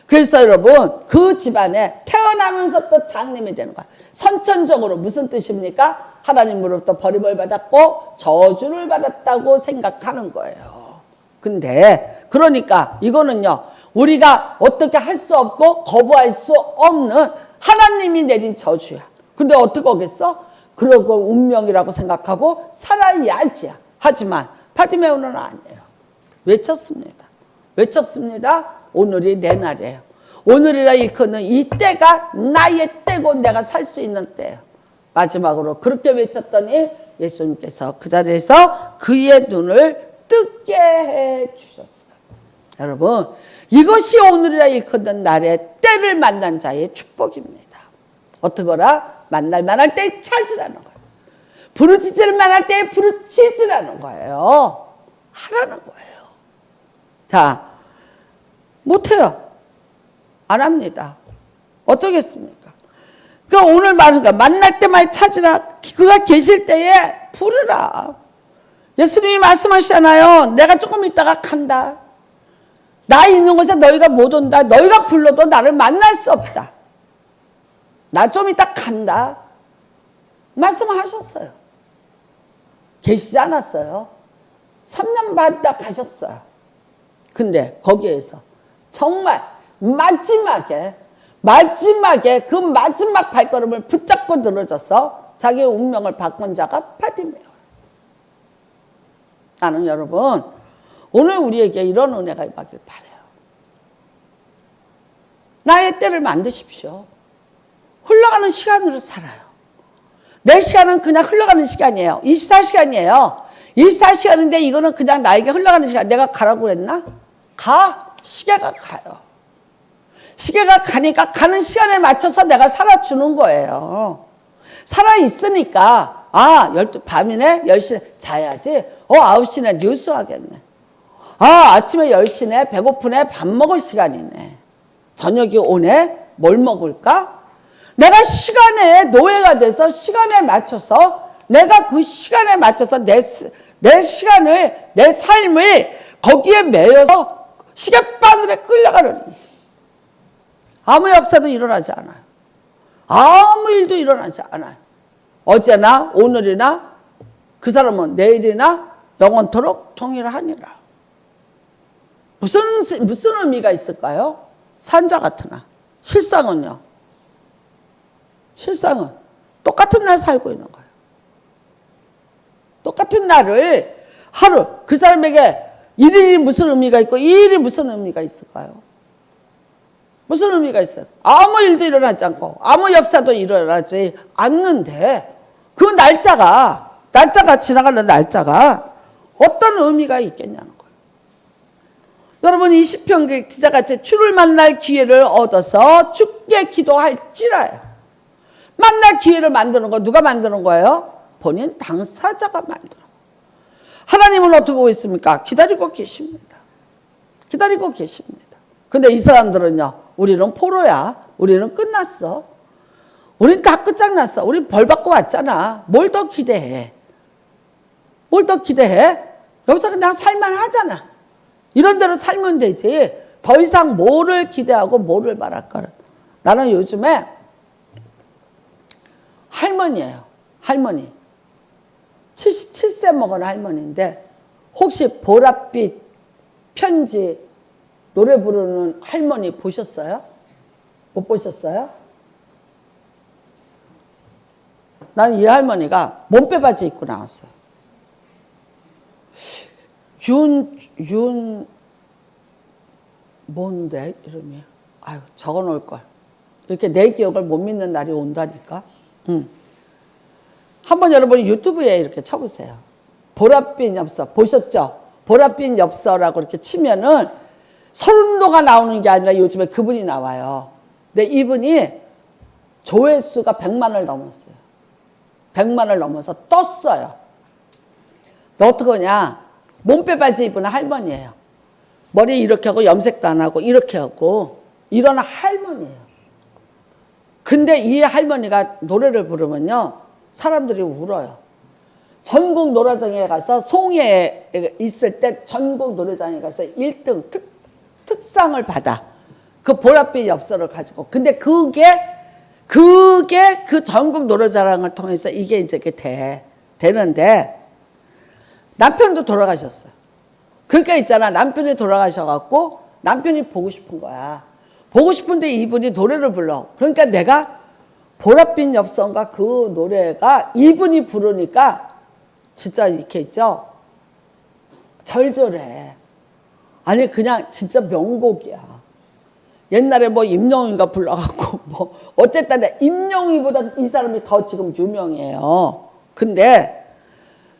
그래서 여러분 그 집안에 태어나면서 또 장님이 되는 거야. 선천적으로 무슨 뜻입니까? 하나님으로부터 버림을 받았고 저주를 받았다고 생각하는 거예요. 근데 그러니까 이거는요. 우리가 어떻게 할 수 없고 거부할 수 없는 하나님이 내린 저주야. 근데 어떻게 하겠어? 그러고 운명이라고 생각하고 살아야지. 하지만 바디메오는 아니에요. 외쳤습니다. 외쳤습니다. 오늘이 내 날이에요. 오늘이라 일컫는 이 때가 나의 때고 내가 살 수 있는 때예요. 마지막으로 그렇게 외쳤더니 예수님께서 그 자리에서 그의 눈을 뜨게 해 주셨어요. 여러분 이것이 오늘이라 일컫는 날의 때를 만난 자의 축복입니다. 어떠거라? 만날 만할 때 찾으라는 거예요. 부르짖을 만할 때 부르짖으라는 거예요. 하라는 거예요. 자, 못해요. 안 합니다. 어쩌겠습니까? 그러니까 오늘 말은 만날 때만 찾으라. 그가 계실 때에 부르라. 예수님이 말씀하시잖아요. 내가 조금 있다가 간다. 나 있는 곳에 너희가 못 온다. 너희가 불러도 나를 만날 수 없다. 나 좀 있다 간다. 말씀하셨어요. 계시지 않았어요. 3년 반 있다 가셨어요. 근데 거기에서 정말 마지막에 그 마지막 발걸음을 붙잡고 늘어져서 자기의 운명을 바꾼 자가 바디메오. 나는 여러분 오늘 우리에게 이런 은혜가 임하길 바라요. 나의 때를 만드십시오. 흘러가는 시간으로 살아요. 내 시간은 그냥 흘러가는 시간이에요. 24시간이에요. 24시간인데 이거는 그냥 나에게 흘러가는 시간. 내가 가라고 그랬나? 가. 시계가 가요. 시계가 가니까 가는 시간에 맞춰서 내가 살아주는 거예요. 살아있으니까 밤이네 10시에 자야지. 9시에 뉴스 하겠네. 아침에 10시네 배고프네 밥 먹을 시간이네. 저녁이 오네 뭘 먹을까? 내가 시간에 노예가 돼서 시간에 맞춰서 내가 그 시간에 맞춰서 내 시간을 내 삶을 거기에 매여서 시계바늘에 끌려가는 아무 역사도 일어나지 않아요. 아무 일도 일어나지 않아요. 어제나 오늘이나 그 사람은 내일이나 영원토록 동일하니라. 무슨 의미가 있을까요? 산자 같으나 실상은요. 실상은 똑같은 날 살고 있는 거예요. 똑같은 날을 하루 그 사람에게 1일이 무슨 의미가 있고 2일이 무슨 의미가 있을까요? 무슨 의미가 있어요? 아무 일도 일어나지 않고 아무 역사도 일어나지 않는데 그 날짜가 지나가는 날짜가 어떤 의미가 있겠냐는 거예요. 여러분 이 시편 기자같이 주를 만날 기회를 얻어서 주께 기도할지라요. 만날 기회를 만드는 거 누가 만드는 거예요? 본인 당사자가 만드는 거예요. 하나님은 어떻게 보고 있습니까? 기다리고 계십니다. 기다리고 계십니다. 근데 이 사람들은요, 우리는 포로야. 우리는 끝났어. 우린 다 끝장났어. 우린 벌 받고 왔잖아. 뭘 더 기대해? 뭘 더 기대해? 여기서 그냥 살만 하잖아. 이런 대로 살면 되지. 더 이상 뭐를 기대하고 뭐를 바랄 거를. 나는 요즘에 할머니예요. 할머니. 77세 먹은 할머니인데 혹시 보랏빛 편지 노래 부르는 할머니 보셨어요? 못 보셨어요? 난 이 할머니가 몸빼 바지 입고 나왔어요. 뭔데 이름이? 아유 적어놓을 걸. 이렇게 내 기억을 못 믿는 날이 온다니까. 한번 여러분이 유튜브에 이렇게 쳐보세요. 보랏빛 엽서 보셨죠? 보랏빛 엽서라고 이렇게 치면은 서른도가 나오는 게 아니라 요즘에 그분이 나와요. 근데 이분이 조회수가 100만을 넘었어요. 100만을 넘어서 떴어요. 너 어떡하냐? 몸빼 바지 입은 할머니예요. 머리 이렇게 하고 염색도 안 하고 이렇게 하고 이런 할머니예요. 근데 이 할머니가 노래를 부르면요. 사람들이 울어요. 전국 노래장에 가서 송에 있을 때 전국 노래장에 가서 1등 특상을 받아. 그 보랏빛 엽서를 가지고. 근데 그게 그 전국 노래자랑을 통해서 이게 이제 되는데 남편도 돌아가셨어요. 그러니까 있잖아. 남편이 돌아가셔갖고 남편이 보고 싶은 거야. 보고 싶은데 이분이 노래를 불러. 그러니까 내가 보랏빛 엽서인가 그 노래가 이분이 부르니까 진짜 이렇게 있죠. 절절해. 아니 그냥 진짜 명곡이야. 옛날에 뭐 임영웅이가 불러갖고 뭐 어쨌든 임영웅보다 이 사람이 더 지금 유명해요. 근데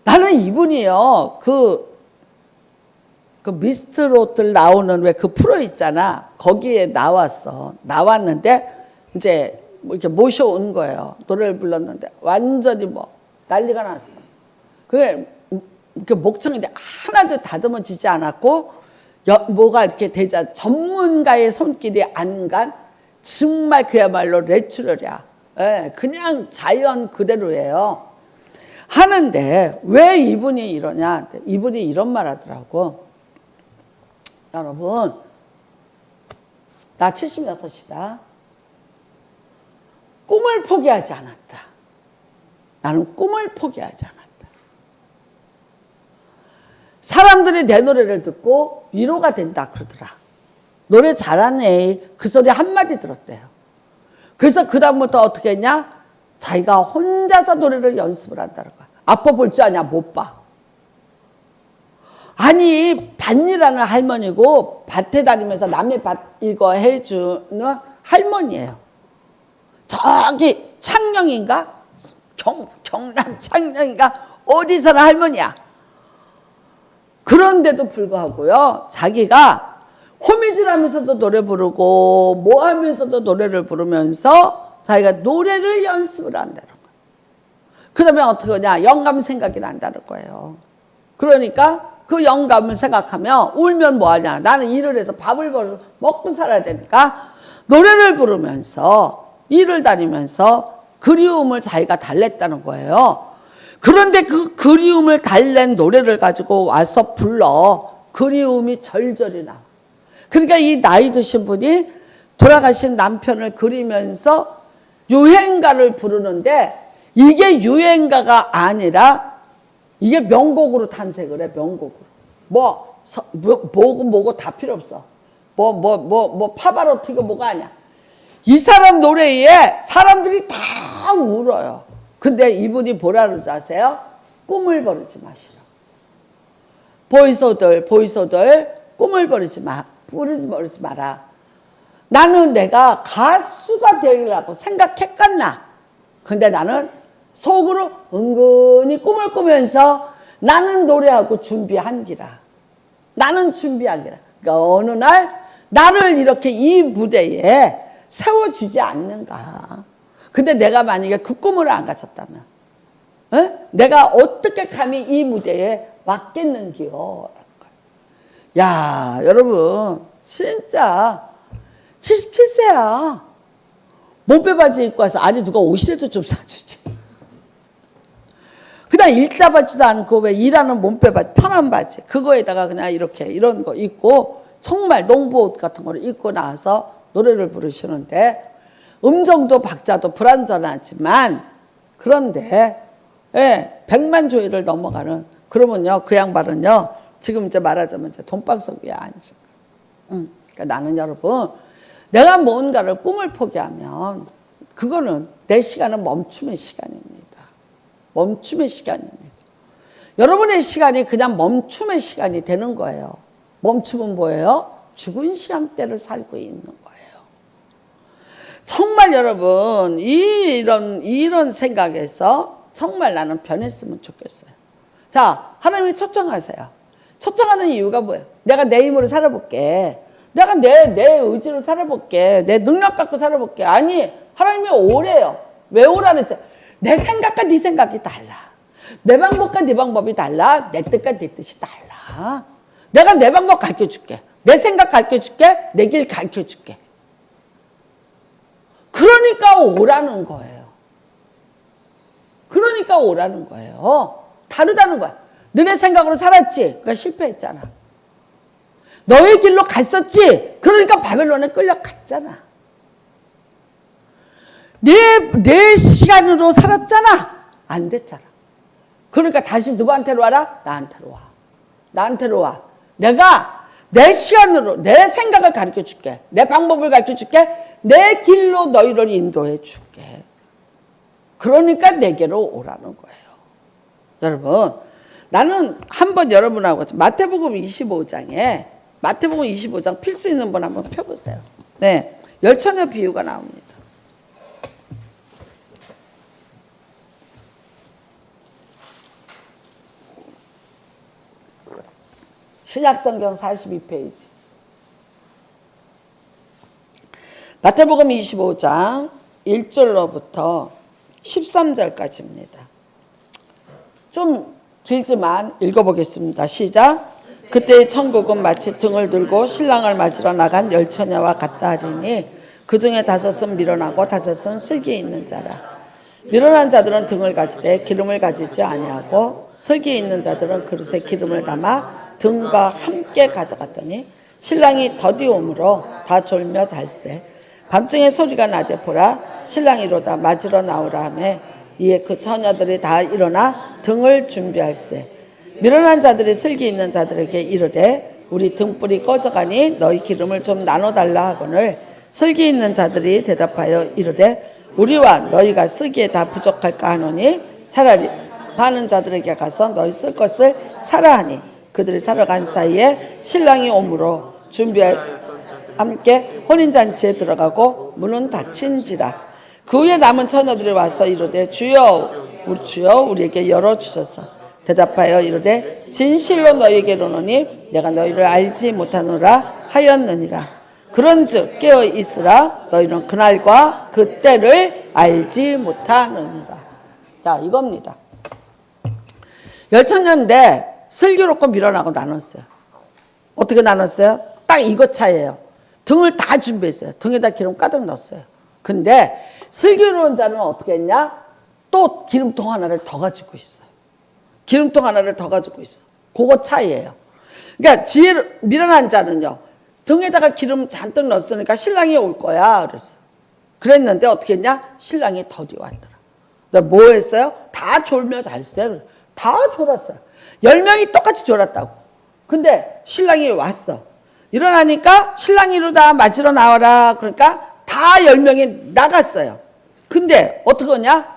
나는 이분이요. 그 미스트롯들 나오는 왜 그 프로 있잖아. 거기에 나왔는데 이제 이렇게 모셔온 거예요. 노래를 불렀는데 완전히 뭐 난리가 났어. 그게 이렇게 목청인데 하나도 다듬어지지 않았고 뭐가 이렇게 되자 전문가의 손길이 안 간 정말 그야말로 내추럴이야. 예, 그냥 자연 그대로예요. 하는데 왜 이분이 이러냐? 이분이 이런 말 하더라고. 여러분, 나 76이다. 꿈을 포기하지 않았다. 나는 꿈을 포기하지 않았다. 사람들이 내 노래를 듣고 위로가 된다 그러더라. 노래 잘하네. 그 소리 한마디 들었대요. 그래서 그 다음부터 어떻게 했냐? 자기가 혼자서 노래를 연습을 한다는 거야. 아빠 볼 줄 아냐? 못 봐. 아니 밭일하는 할머니고 밭에 다니면서 남의 밭 이거 해주는 할머니예요. 저기 창녕인가? 경남 창녕인가? 어디서나 할머니야. 그런데도 불구하고요. 자기가 호미질하면서도 노래 부르고 뭐 하면서도 노래를 부르면서 자기가 노래를 연습을 한다는 거예요. 그 다음에 어떻게 하냐? 영감 생각이 난다는 거예요. 그러니까 그 영감을 생각하면 울면 뭐하냐? 나는 일을 해서 밥을 벌어서 먹고 살아야 되니까 노래를 부르면서 일을 다니면서 그리움을 자기가 달랬다는 거예요. 그런데 그 그리움을 달랜 노래를 가지고 와서 불러. 그리움이 절절히 나. 그러니까 이 나이 드신 분이 돌아가신 남편을 그리면서 유행가를 부르는데 이게 유행가가 아니라 이게 명곡으로 탄생을 해. 명곡으로. 뭐고 다 필요 없어. 파바로티고 뭐가 아니야. 이 사람 노래에 사람들이 다 울어요. 근데 이분이 뭐라 그러지 아세요? 꿈을 버리지 마시라. 보이소들 꿈을 버리지 마라. 나는 내가 가수가 되려고 생각했겠나? 근데 나는 속으로 은근히 꿈을 꾸면서 나는 노래하고 준비한기라. 나는 준비한기라. 그러니까 어느 날 나를 이렇게 이 무대에 세워주지 않는가. 근데 내가 만약에 그 꿈을 안 가졌다면 내가 어떻게 감히 이 무대에 왔겠는기요. 야, 여러분 진짜 77세야. 몸빼 바지 입고 와서 아니 누가 옷이라도 좀 사주지. 그냥 일자바지도 않고 왜 일하는 몸빼 바지 편한 바지 그거에다가 그냥 이렇게 이런 거 입고 정말 농부옷 같은 거를 입고 나와서 노래를 부르시는데 음정도 박자도 불완전하지만 그런데 100만 조회를 넘어가는 그러면요 그 양반은요 지금 이제 말하자면 이제 돈방석 위에 앉아. 그러니까 나는 여러분 내가 뭔가를 꿈을 포기하면 그거는 내 시간은 멈춤의 시간입니다. 멈춤의 시간입니다. 여러분의 시간이 그냥 멈춤의 시간이 되는 거예요. 멈춤은 뭐예요? 죽은 시간대를 살고 있는 거예요. 정말 여러분 이런 생각에서 정말 나는 변했으면 좋겠어요. 자, 하나님이 초청하세요. 초청하는 이유가 뭐예요? 내가 내 힘으로 살아볼게. 내가 내 의지로 살아볼게. 내 능력 갖고 살아볼게. 아니, 하나님이 오래요. 왜 오라 그랬어요? 내 생각과 네 생각이 달라. 내 방법과 네 방법이 달라. 내 뜻과 네 뜻이 달라. 내가 내 방법 가르쳐줄게. 내 생각 가르쳐줄게. 내 길 가르쳐줄게. 그러니까 오라는 거예요. 그러니까 오라는 거예요. 다르다는 거야. 너네 생각으로 살았지? 그러니까 실패했잖아. 너의 길로 갔었지? 그러니까 바벨론에 끌려갔잖아. 내 시간으로 살았잖아? 안 됐잖아. 그러니까 다시 누구한테로 와라? 나한테로 와. 나한테로 와. 내가 내 시간으로 내 생각을 가르쳐 줄게. 내 방법을 가르쳐 줄게. 내 길로 너희를 인도해 줄게. 그러니까 내게로 오라는 거예요. 여러분, 나는 한번 여러분하고 마태복음 25장 필수 있는 분 한번 펴보세요. 네, 열처녀 비유가 나옵니다. 신약성경 42페이지. 마태복음 25장 1절로부터 13절까지입니다. 좀 길지만 읽어보겠습니다. 시작. 그때 천국은 마치 등을 들고 신랑을 맞으러 나간 열처녀와 같다 하리니 그 중에 5은 미련하고 5은 슬기 있는 자라. 미련한 자들은 등을 가지되 기름을 가지지 아니하고 슬기 있는 자들은 그릇에 기름을 담아 등과 함께 가져갔더니 신랑이 더디 오므로 다 졸며 잘세. 밤중에 소리가 나되 보라 신랑이로다 맞으러 나오라 하매 이에 그 처녀들이 다 일어나 등을 준비할세. 미련한 자들이 슬기 있는 자들에게 이르되 우리 등불이 꺼져가니 너희 기름을 좀 나눠달라 하거늘 슬기 있는 자들이 대답하여 이르되 우리와 너희가 쓰기에 다 부족할까 하노니 차라리 많은 자들에게 가서 너희 쓸 것을 사라 하니 그들이 사러 간 사이에 신랑이 오므로 함께 혼인잔치에 들어가고 문은 닫힌지라. 그 후에 남은 처녀들이 와서 이르되 주여 우리에게 열어주소서. 대답하여 이르되 진실로 너희에게 이르노니 내가 너희를 알지 못하노라 하였느니라. 그런즉 깨어 있으라. 너희는 그날과 그때를 알지 못하느니라. 자, 이겁니다. 열처녀인데 슬기롭고 미련하고 나눴어요. 어떻게 나눴어요? 딱 이것 차이예요. 등을 다 준비했어요. 등에다 기름 가득 넣었어요. 근데 슬기로운 자는 어떻게 했냐? 또 기름통 하나를 더 가지고 있어요. 기름통 하나를 더 가지고 있어. 그거 차이예요. 그러니까 미련한 자는요. 등에다가 기름 잔뜩 넣었으니까 신랑이 올 거야. 그랬어. 그랬는데 어떻게 했냐? 신랑이 더디 왔더라. 근데 뭐 했어요? 다 졸며 잘세. 다 졸았어요. 10명이 똑같이 졸았다고. 근데 신랑이 왔어. 일어나니까 신랑이로다 맞으러 나와라. 그러니까 다 10명이 나갔어요. 근데 어떻게 하냐?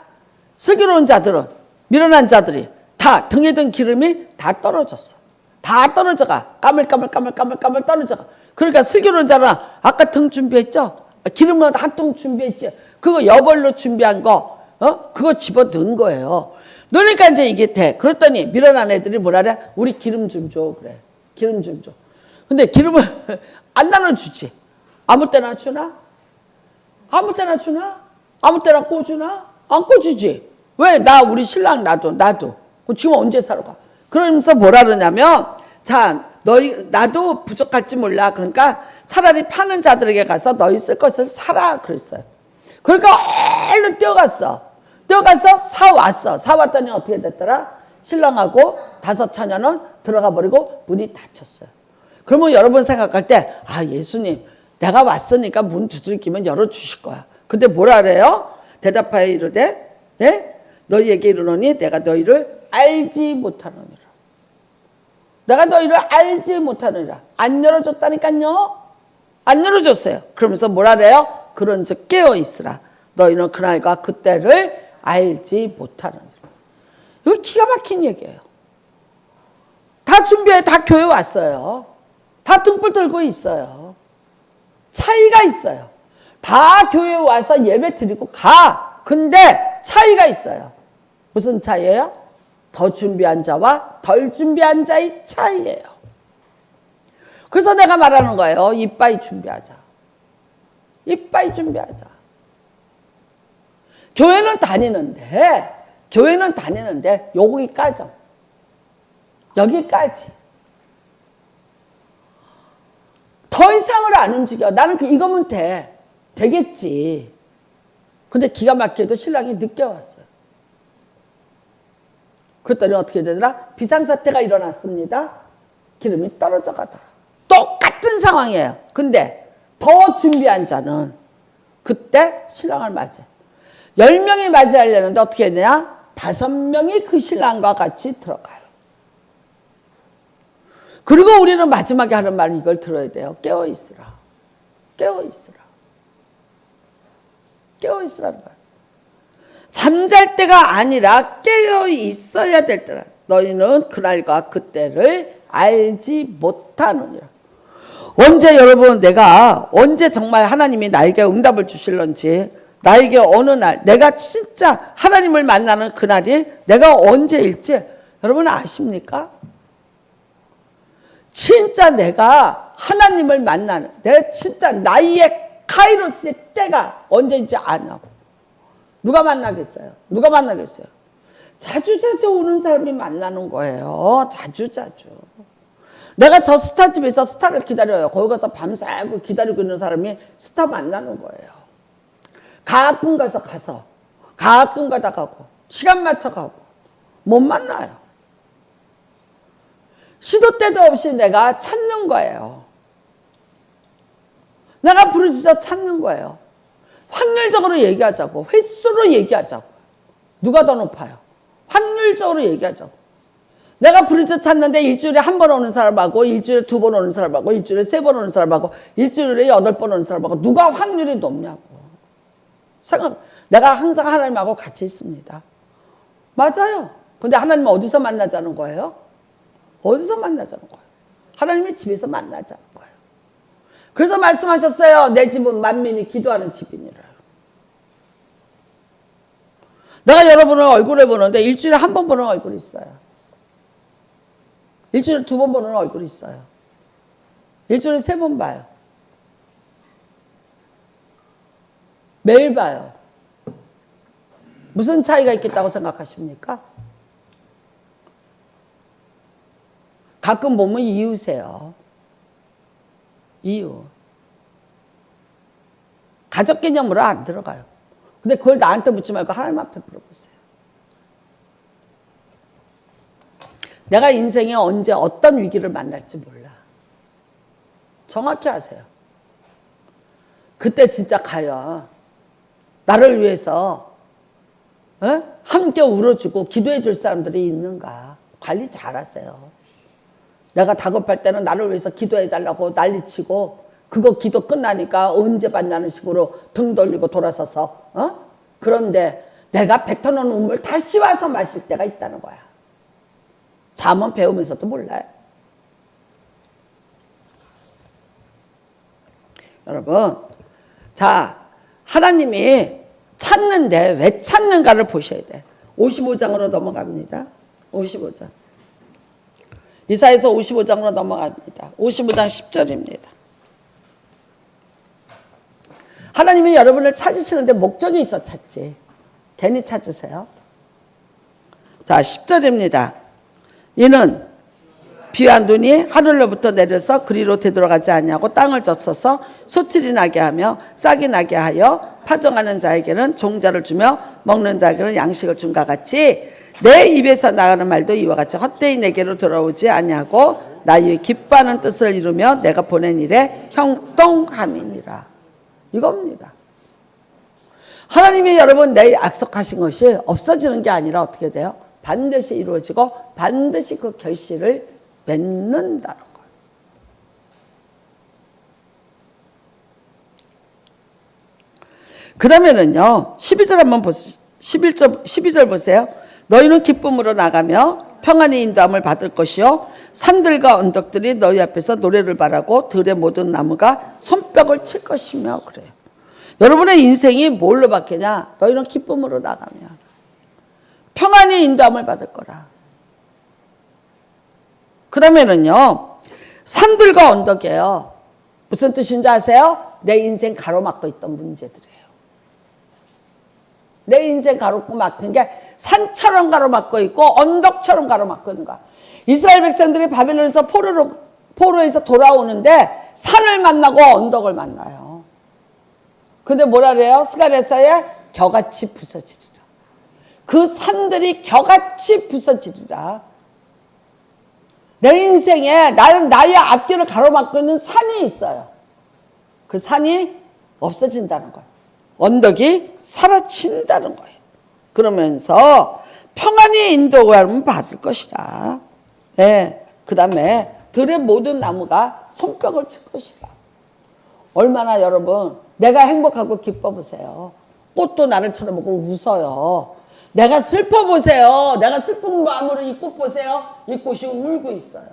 슬기로운 자들은, 미련한 자들이 다 등에 든 기름이 다 떨어졌어. 다 떨어져가. 까물까물 떨어져가. 그러니까 슬기로운 자는 아까 등 준비했죠? 기름은 다 등 준비했지. 그거 여벌로 준비한 거 그거 집어 넣은 거예요. 그러니까 이제 이게 돼. 그랬더니 밀어난 애들이 뭐라 그래? 우리 기름 좀 줘. 그래. 기름 좀 줘. 근데 기름을 안 나눠주지. 아무 때나 주나? 아무 때나 주나? 아무 때나 꽂주나? 안 꽂주지. 왜? 우리 신랑 나도. 지금 언제 사러 가? 그러면서 뭐라 그러냐면, 자, 나도 부족할지 몰라. 그러니까 차라리 파는 자들에게 가서 너희 쓸 것을 사라. 그랬어요. 그러니까 얼른 뛰어가서 사왔어. 사왔더니 어떻게 됐더라? 신랑하고 5 처녀는 들어가 버리고 문이 닫혔어요. 그러면 여러분 생각할 때, 예수님, 내가 왔으니까 문 두들기면 열어주실 거야. 근데 뭐라 그래요? 대답하여 이르되, 너희에게 이르노니 내가 너희를 알지 못하느니라. 내가 너희를 알지 못하느니라. 안 열어줬다니까요. 안 열어줬어요. 그러면서 뭐라 그래요? 그런즉 깨어 있으라. 너희는 그날과 그때를 알지 못하느니라. 이거 기가 막힌 얘기예요. 다 준비해. 다 교회 왔어요. 다 등불 들고 있어요. 차이가 있어요. 다 교회 와서 예배 드리고 가. 근데 차이가 있어요. 무슨 차이예요? 더 준비한 자와 덜 준비한 자의 차이예요. 그래서 내가 말하는 거예요. 이빠이 준비하자. 이빠이 준비하자. 교회는 다니는데 여기까지. 더 이상을 안 움직여. 나는 이거면 되겠지. 근데 기가 막히게도 신랑이 늦게 왔어요. 그랬더니 어떻게 되더라? 비상사태가 일어났습니다. 기름이 떨어져 가더라. 똑같은 상황이에요. 근데 더 준비한 자는 그때 신랑을 맞이해요. 10명이 맞이하려는데 어떻게 했냐? 5명이 그 신랑과 같이 들어가요. 그리고 우리는 마지막에 하는 말은 이걸 들어야 돼요. 깨어있으라. 깨어있으라는 거예요. 잠잘 때가 아니라 깨어있어야 될 때라. 너희는 그날과 그때를 알지 못하느니라. 언제 여러분 언제 정말 하나님이 나에게 응답을 주실런지, 나에게 어느 날 내가 진짜 하나님을 만나는 그날이 내가 언제일지 여러분 아십니까? 진짜 내가 하나님을 만나는, 내가 진짜 나의 카이로스의 때가 언제인지 아냐고. 누가 만나겠어요? 자주자주 오는 사람이 만나는 거예요. 자주자주. 내가 저 스타집에서 스타를 기다려요. 거기 가서 밤새고 기다리고 있는 사람이 스타 만나는 거예요. 가끔 가다 가고, 시간 맞춰 가고, 못 만나요. 시도 때도 없이 내가 찾는 거예요. 내가 부르짖어 찾는 거예요. 확률적으로 얘기하자고, 횟수로 얘기하자고. 누가 더 높아요? 확률적으로 얘기하자고. 내가 부르짖어 찾는데 일주일에 1번 오는 사람하고, 일주일에 2번 오는 사람하고, 일주일에 3번 오는 사람하고, 일주일에 8번 오는 사람하고, 누가 확률이 높냐고. 내가 항상 하나님하고 같이 있습니다. 맞아요. 근데 하나님은 어디서 만나자는 거예요? 하나님의 집에서 만나자는 거예요. 그래서 말씀하셨어요. 내 집은 만민이 기도하는 집이니라. 내가 여러분을 얼굴을 보는데 일주일에 1번 보는 얼굴이 있어요. 일주일에 2번 보는 얼굴이 있어요. 일주일에 3번 봐요. 매일 봐요. 무슨 차이가 있겠다고 생각하십니까? 가끔 보면 이유세요. 이유. 가족 개념으로 안 들어가요. 근데 그걸 나한테 묻지 말고 하나님 앞에 물어보세요. 내가 인생에 언제 어떤 위기를 만날지 몰라. 정확히 아세요. 그때 진짜 가요. 나를 위해서 함께 울어주고 기도해 줄 사람들이 있는가. 관리 잘하세요. 내가 다급할 때는 나를 위해서 기도해 달라고 난리치고, 그거 기도 끝나니까 언제 받냐는 식으로 등 돌리고 돌아서서, 그런데 내가 뱉어놓은 눈물 다시 와서 마실 때가 있다는 거야. 잠은 배우면서도 몰라요. 여러분, 자, 하나님이 찾는데 왜 찾는가를 보셔야 돼. 55장으로 넘어갑니다. 55장. 이사야서 55장으로 넘어갑니다. 55장 10절입니다. 하나님이 여러분을 찾으시는데 목적이 있어 찾지. 괜히 찾으세요. 자, 10절입니다. 이는 비와 눈이 하늘로부터 내려서 그리로 되돌아가지 아니하고 땅을 젖어서 소출이 나게 하며 싹이 나게 하여 파종하는 자에게는 종자를 주며 먹는 자에게는 양식을 준과 같이 내 입에서 나가는 말도 이와 같이 헛되이 내게로 돌아오지 아니하고 나의 기뻐하는 뜻을 이루며 내가 보낸 일에 형통함이니라. 이겁니다. 하나님이 여러분 내일 약속하신 것이 없어지는 게 아니라 어떻게 돼요? 반드시 이루어지고 반드시 그 결실을 맺는다는 거예요. 그 다음에는요, 12절 한번 보세요. 12절 보세요. 너희는 기쁨으로 나가며 평안의 인도함을 받을 것이요 산들과 언덕들이 너희 앞에서 노래를 바라고 들의 모든 나무가 손뼉을 칠 것이며 그래요. 여러분의 인생이 뭘로 바뀌냐? 너희는 기쁨으로 나가면 평안의 인도함을 받을 거라. 그 다음에는요, 산들과 언덕이에요. 무슨 뜻인지 아세요? 내 인생 가로막고 있던 문제들이에요. 내 인생 가로막힌 게 산처럼 가로막고 있고 언덕처럼 가로막고 있는 거야. 이스라엘 백성들이 바벨론에서 포로에서 돌아오는데 산을 만나고 언덕을 만나요. 근데 뭐라 그래요? 스가랴서에 겨같이 부서지리라. 그 산들이 겨같이 부서지리라. 내 인생에 나의 앞길을 가로막고 있는 산이 있어요. 그 산이 없어진다는 거예요. 언덕이 사라진다는 거예요. 그러면서 평안의 인도함을 받을 것이다. 네. 그 다음에 들의 모든 나무가 손뼉을 칠 것이다. 얼마나 여러분 내가 행복하고 기뻐 보세요. 꽃도 나를 쳐다보고 웃어요. 내가 슬퍼 보세요. 내가 슬픈 마음으로 이 꽃 보세요. 이 꽃이 울고 있어요.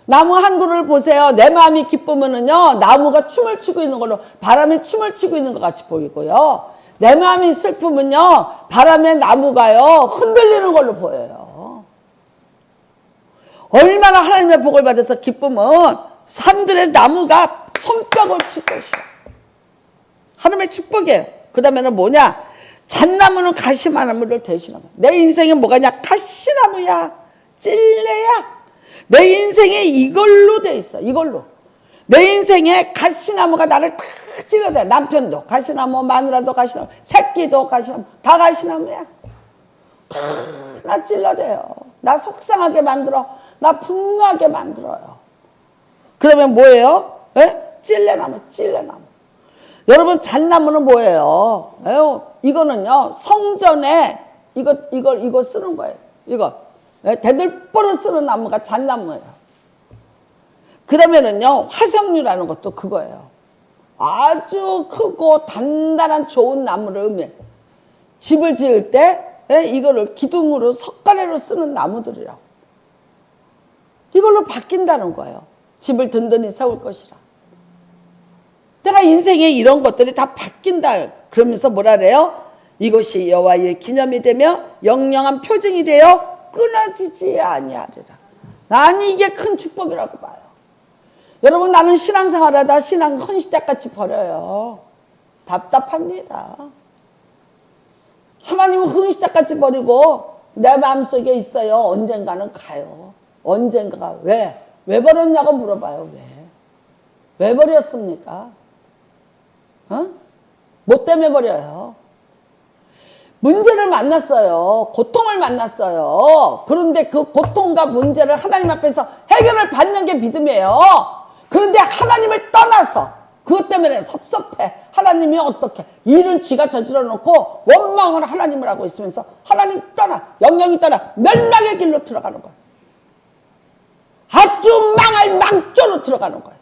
나무 한 그루를 보세요. 내 마음이 기쁘면은요, 나무가 춤을 추고 있는 걸로, 바람이 춤을 추고 있는 것 같이 보이고요. 내 마음이 슬프면요, 바람에 나무가요, 흔들리는 걸로 보여요. 얼마나 하나님의 복을 받아서 기쁘면 산들의 나무가 손뼉을 칠 것이요. 하나님의 축복이에요. 그 다음에는 뭐냐? 잣나무는 가시나무를 대신하고. 내 인생에 뭐가냐? 가시나무야, 찔레야. 내 인생에 이걸로 돼 있어. 이걸로. 내 인생에 가시나무가 나를 다 찔러대. 남편도 가시나무, 마누라도 가시나무, 새끼도 가시나무, 다 가시나무야. 다 나 찔러대요. 나 속상하게 만들어. 나 분노하게 만들어요. 그러면 뭐예요? 네? 찔레나무, 찔레나무. 여러분 잣나무는 뭐예요? 이거는요 성전에 이거 쓰는 거예요. 이거 대들보로 쓰는 나무가 잣나무예요. 그 다음에는요 화석류라는 것도 그거예요. 아주 크고 단단한 좋은 나무를 의미해. 집을 지을 때 이거를 기둥으로 석가래로 쓰는 나무들이라고. 이걸로 바뀐다는 거예요. 집을 든든히 세울 것이라. 내가 인생에 이런 것들이 다 바뀐다. 그러면서 뭐라 그래요? 이것이 여호와의 기념이 되며 영영한 표징이 되어 끊어지지 아니하리라. 난 이게 큰 축복이라고 봐요. 여러분 나는 신앙생활하다 신앙 헌시짝같이 버려요. 답답합니다. 하나님은 헌시짝같이 버리고 내 마음속에 있어요. 언젠가는 가요. 언젠가가 왜 버렸냐고 물어봐요. 왜 버렸습니까? 뭐 때문에 버려요? 문제를 만났어요. 고통을 만났어요. 그런데 그 고통과 문제를 하나님 앞에서 해결을 받는 게 믿음이에요. 그런데 하나님을 떠나서 그것 때문에 섭섭해. 하나님이 어떻게 일은 지가 저질러 놓고 원망을 하나님을 하고 있으면서 하나님 떠나, 영영이 떠나 멸망의 길로 들어가는 거예요. 아주 망할 망조로 들어가는 거예요.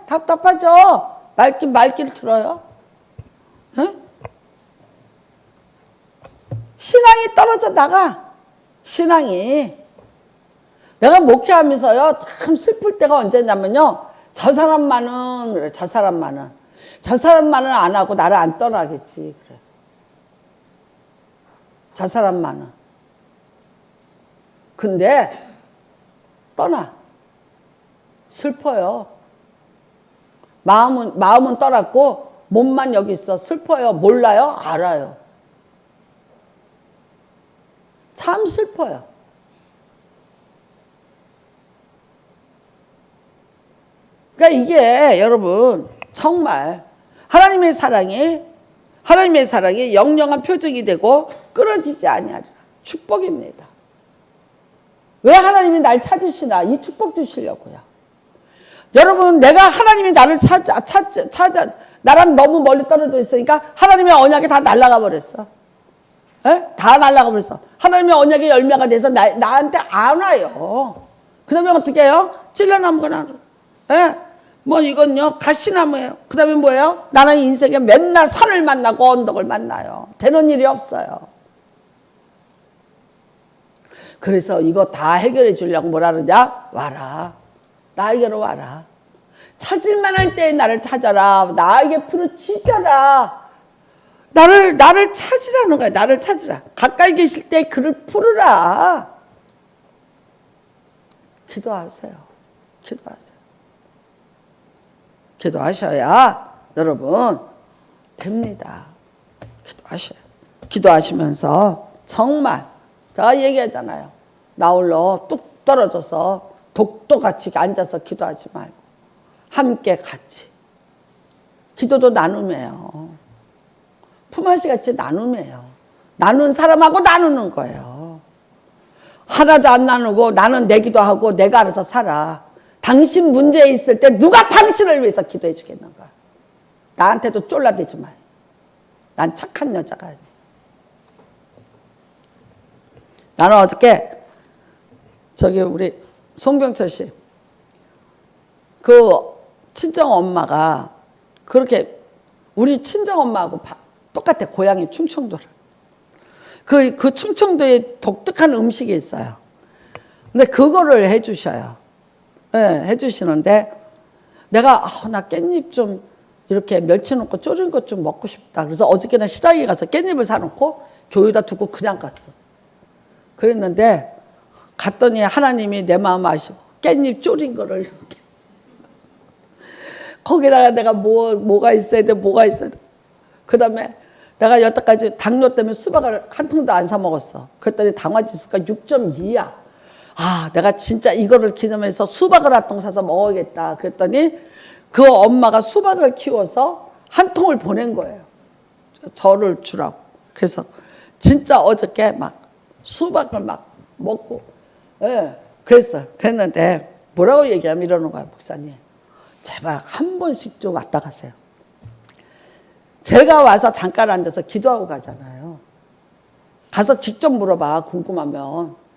답답하죠. 말귀를 들어요. 응? 신앙이 떨어져 나가. 신앙이. 내가 목회하면서요 참 슬플 때가 언제냐면요, 저 사람만은 그래. 저 사람만은 안 하고 나를 안 떠나겠지. 그래. 저 사람만은. 근데 떠나. 슬퍼요. 마음은 떠났고 몸만 여기 있어. 슬퍼요. 몰라요? 알아요. 참 슬퍼요. 그러니까 이게 여러분 정말 하나님의 사랑이 영영한 표적이 되고 끊어지지 아니하리라. 축복입니다. 왜 하나님이 날 찾으시나? 이 축복 주시려고요. 여러분, 내가 하나님이 나를 찾아 나랑 너무 멀리 떨어져 있으니까 하나님의 언약이 다 날아가 버렸어. 에? 다 날아가 버렸어. 하나님의 언약의 열매가 돼서 나한테 안 와요. 그 다음에 어떻게 해요? 찔러나무가 뭐 이건요 가시나무예요. 그 다음에 뭐예요? 나는 인생에 맨날 산을 만나고 언덕을 만나요. 되는 일이 없어요. 그래서 이거 다 해결해 주려고 뭐라 그러냐? 와라. 나에게로 와라. 찾을만 할 때 나를 찾아라. 나에게 부르짖어라. 나를 찾으라는 거야. 나를 찾으라. 가까이 계실 때 그를 부르라. 기도하세요. 기도하셔야 여러분 됩니다. 기도하시면서 정말 제가 얘기하잖아요. 나 홀로 뚝 떨어져서 독도같이 앉아서 기도하지 말고 함께 같이. 기도도 나눔이에요. 품앗이 같이 나눔이에요. 나눈 사람하고 나누는 거예요. 하나도 안 나누고 나는 내 기도하고 내가 알아서 살아. 당신 문제에 있을 때 누가 당신을 위해서 기도해 주겠는가? 나한테도 쫄라대지 마요. 난 착한 여자가 아니야. 나는 어저께 우리 송병철 씨 그 친정 엄마가 그렇게 우리 친정 엄마하고 똑같아. 고향이 충청도를. 그 충청도에 독특한 음식이 있어요. 근데 그거를 해주셔요. 네, 해주시는데 내가 나 깻잎 좀 이렇게 멸치 넣고 졸인 것 좀 먹고 싶다. 그래서 어저께는 시장에 가서 깻잎을 사놓고 교회에다 두고 그냥 갔어. 그랬는데 갔더니 하나님이 내 마음 아시고 깻잎 졸인 거를 이렇게 했어. 거기다가 내가 뭐가 있어야 돼. 그 다음에 내가 여태까지 당뇨 때문에 수박을 한 통도 안 사 먹었어. 그랬더니 당화지수가 6.2야. 내가 진짜 이거를 기념해서 수박을 한 통 사서 먹어야겠다. 그랬더니 그 엄마가 수박을 키워서 한 통을 보낸 거예요. 저를 주라고. 그래서 진짜 어저께 막 수박을 막 먹고, 그랬는데 뭐라고 얘기하면 이러는 거야, 목사님. 제발 한 번씩 좀 왔다 가세요. 제가 와서 잠깐 앉아서 기도하고 가잖아요. 가서 직접 물어봐, 궁금하면.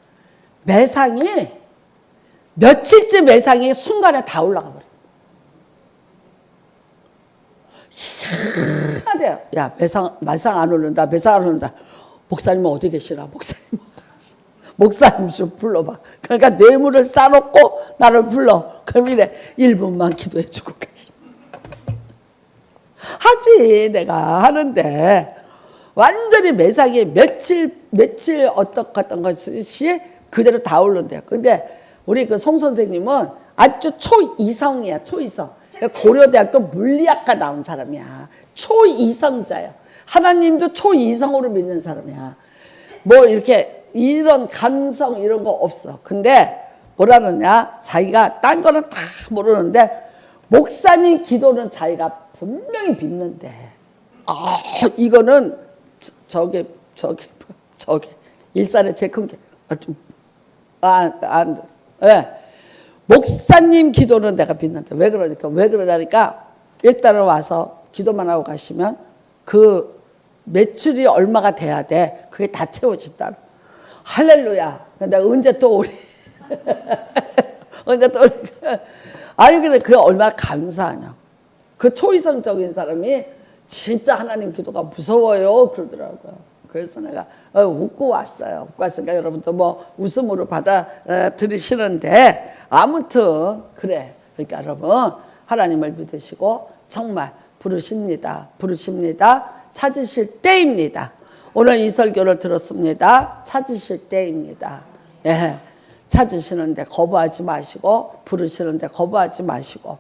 며칠째 매상이 순간에 다 올라가 버려. 희한하대요. 야, 매상 안 오른다. 목사님은 어디 계시나? 목사님 좀 불러봐. 그러니까 뇌물을 싸놓고 나를 불러. 그럼 이래 1분만 기도해주고 가. 하지. 내가 하는데 완전히 매상이 며칠 어떤 것이 그대로 다 오른대요. 근데 우리 그 송 선생님은 아주 초이성이야. 초이성. 고려대학교 물리학과 나온 사람이야. 초이성자야. 하나님도 초이성으로 믿는 사람이야. 뭐 이렇게 이런 감성 이런 거 없어. 근데 뭐라 그러냐? 자기가 딴 거는 다 모르는데 목사님 기도는 자기가 분명히 믿는데 이거는 저게 일산에 제일 큰 게 목사님 기도는 내가 믿는데 왜 그러냐니까 일단은 와서 기도만 하고 가시면 그 매출이 얼마가 돼야 돼. 그게 다 채워진다. 할렐루야. 내가 언제 또 오리. 근데 그게 얼마나 감사하냐. 그 초이성적인 사람이 진짜 하나님 기도가 무서워요. 그러더라고요. 그래서 내가 웃고 왔어요. 웃고 왔으니까 여러분도 뭐 웃음으로 받아들이시는데 아무튼 그래. 그러니까 여러분 하나님을 믿으시고 정말 부르십니다. 찾으실 때입니다. 오늘 이 설교를 들었습니다. 찾으실 때입니다. 예, 찾으시는데 거부하지 마시고 부르시는데 거부하지 마시고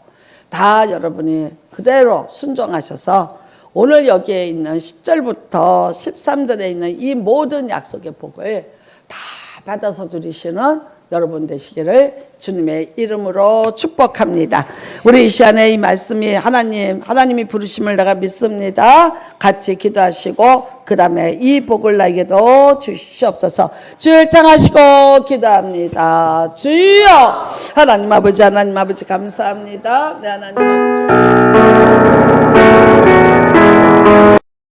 다 여러분이 그대로 순종하셔서 오늘 여기에 있는 10절부터 13절에 있는 이 모든 약속의 복을 다 받아서 누리시는 여러분 되시기를 주님의 이름으로 축복합니다. 우리 이 시간에 이 말씀이 하나님이 부르심을 내가 믿습니다. 같이 기도하시고 그 다음에 이 복을 나에게도 주시옵소서. 주를 청하시고 기도합니다. 주여 하나님 아버지 감사합니다. 네, 하나님 아버지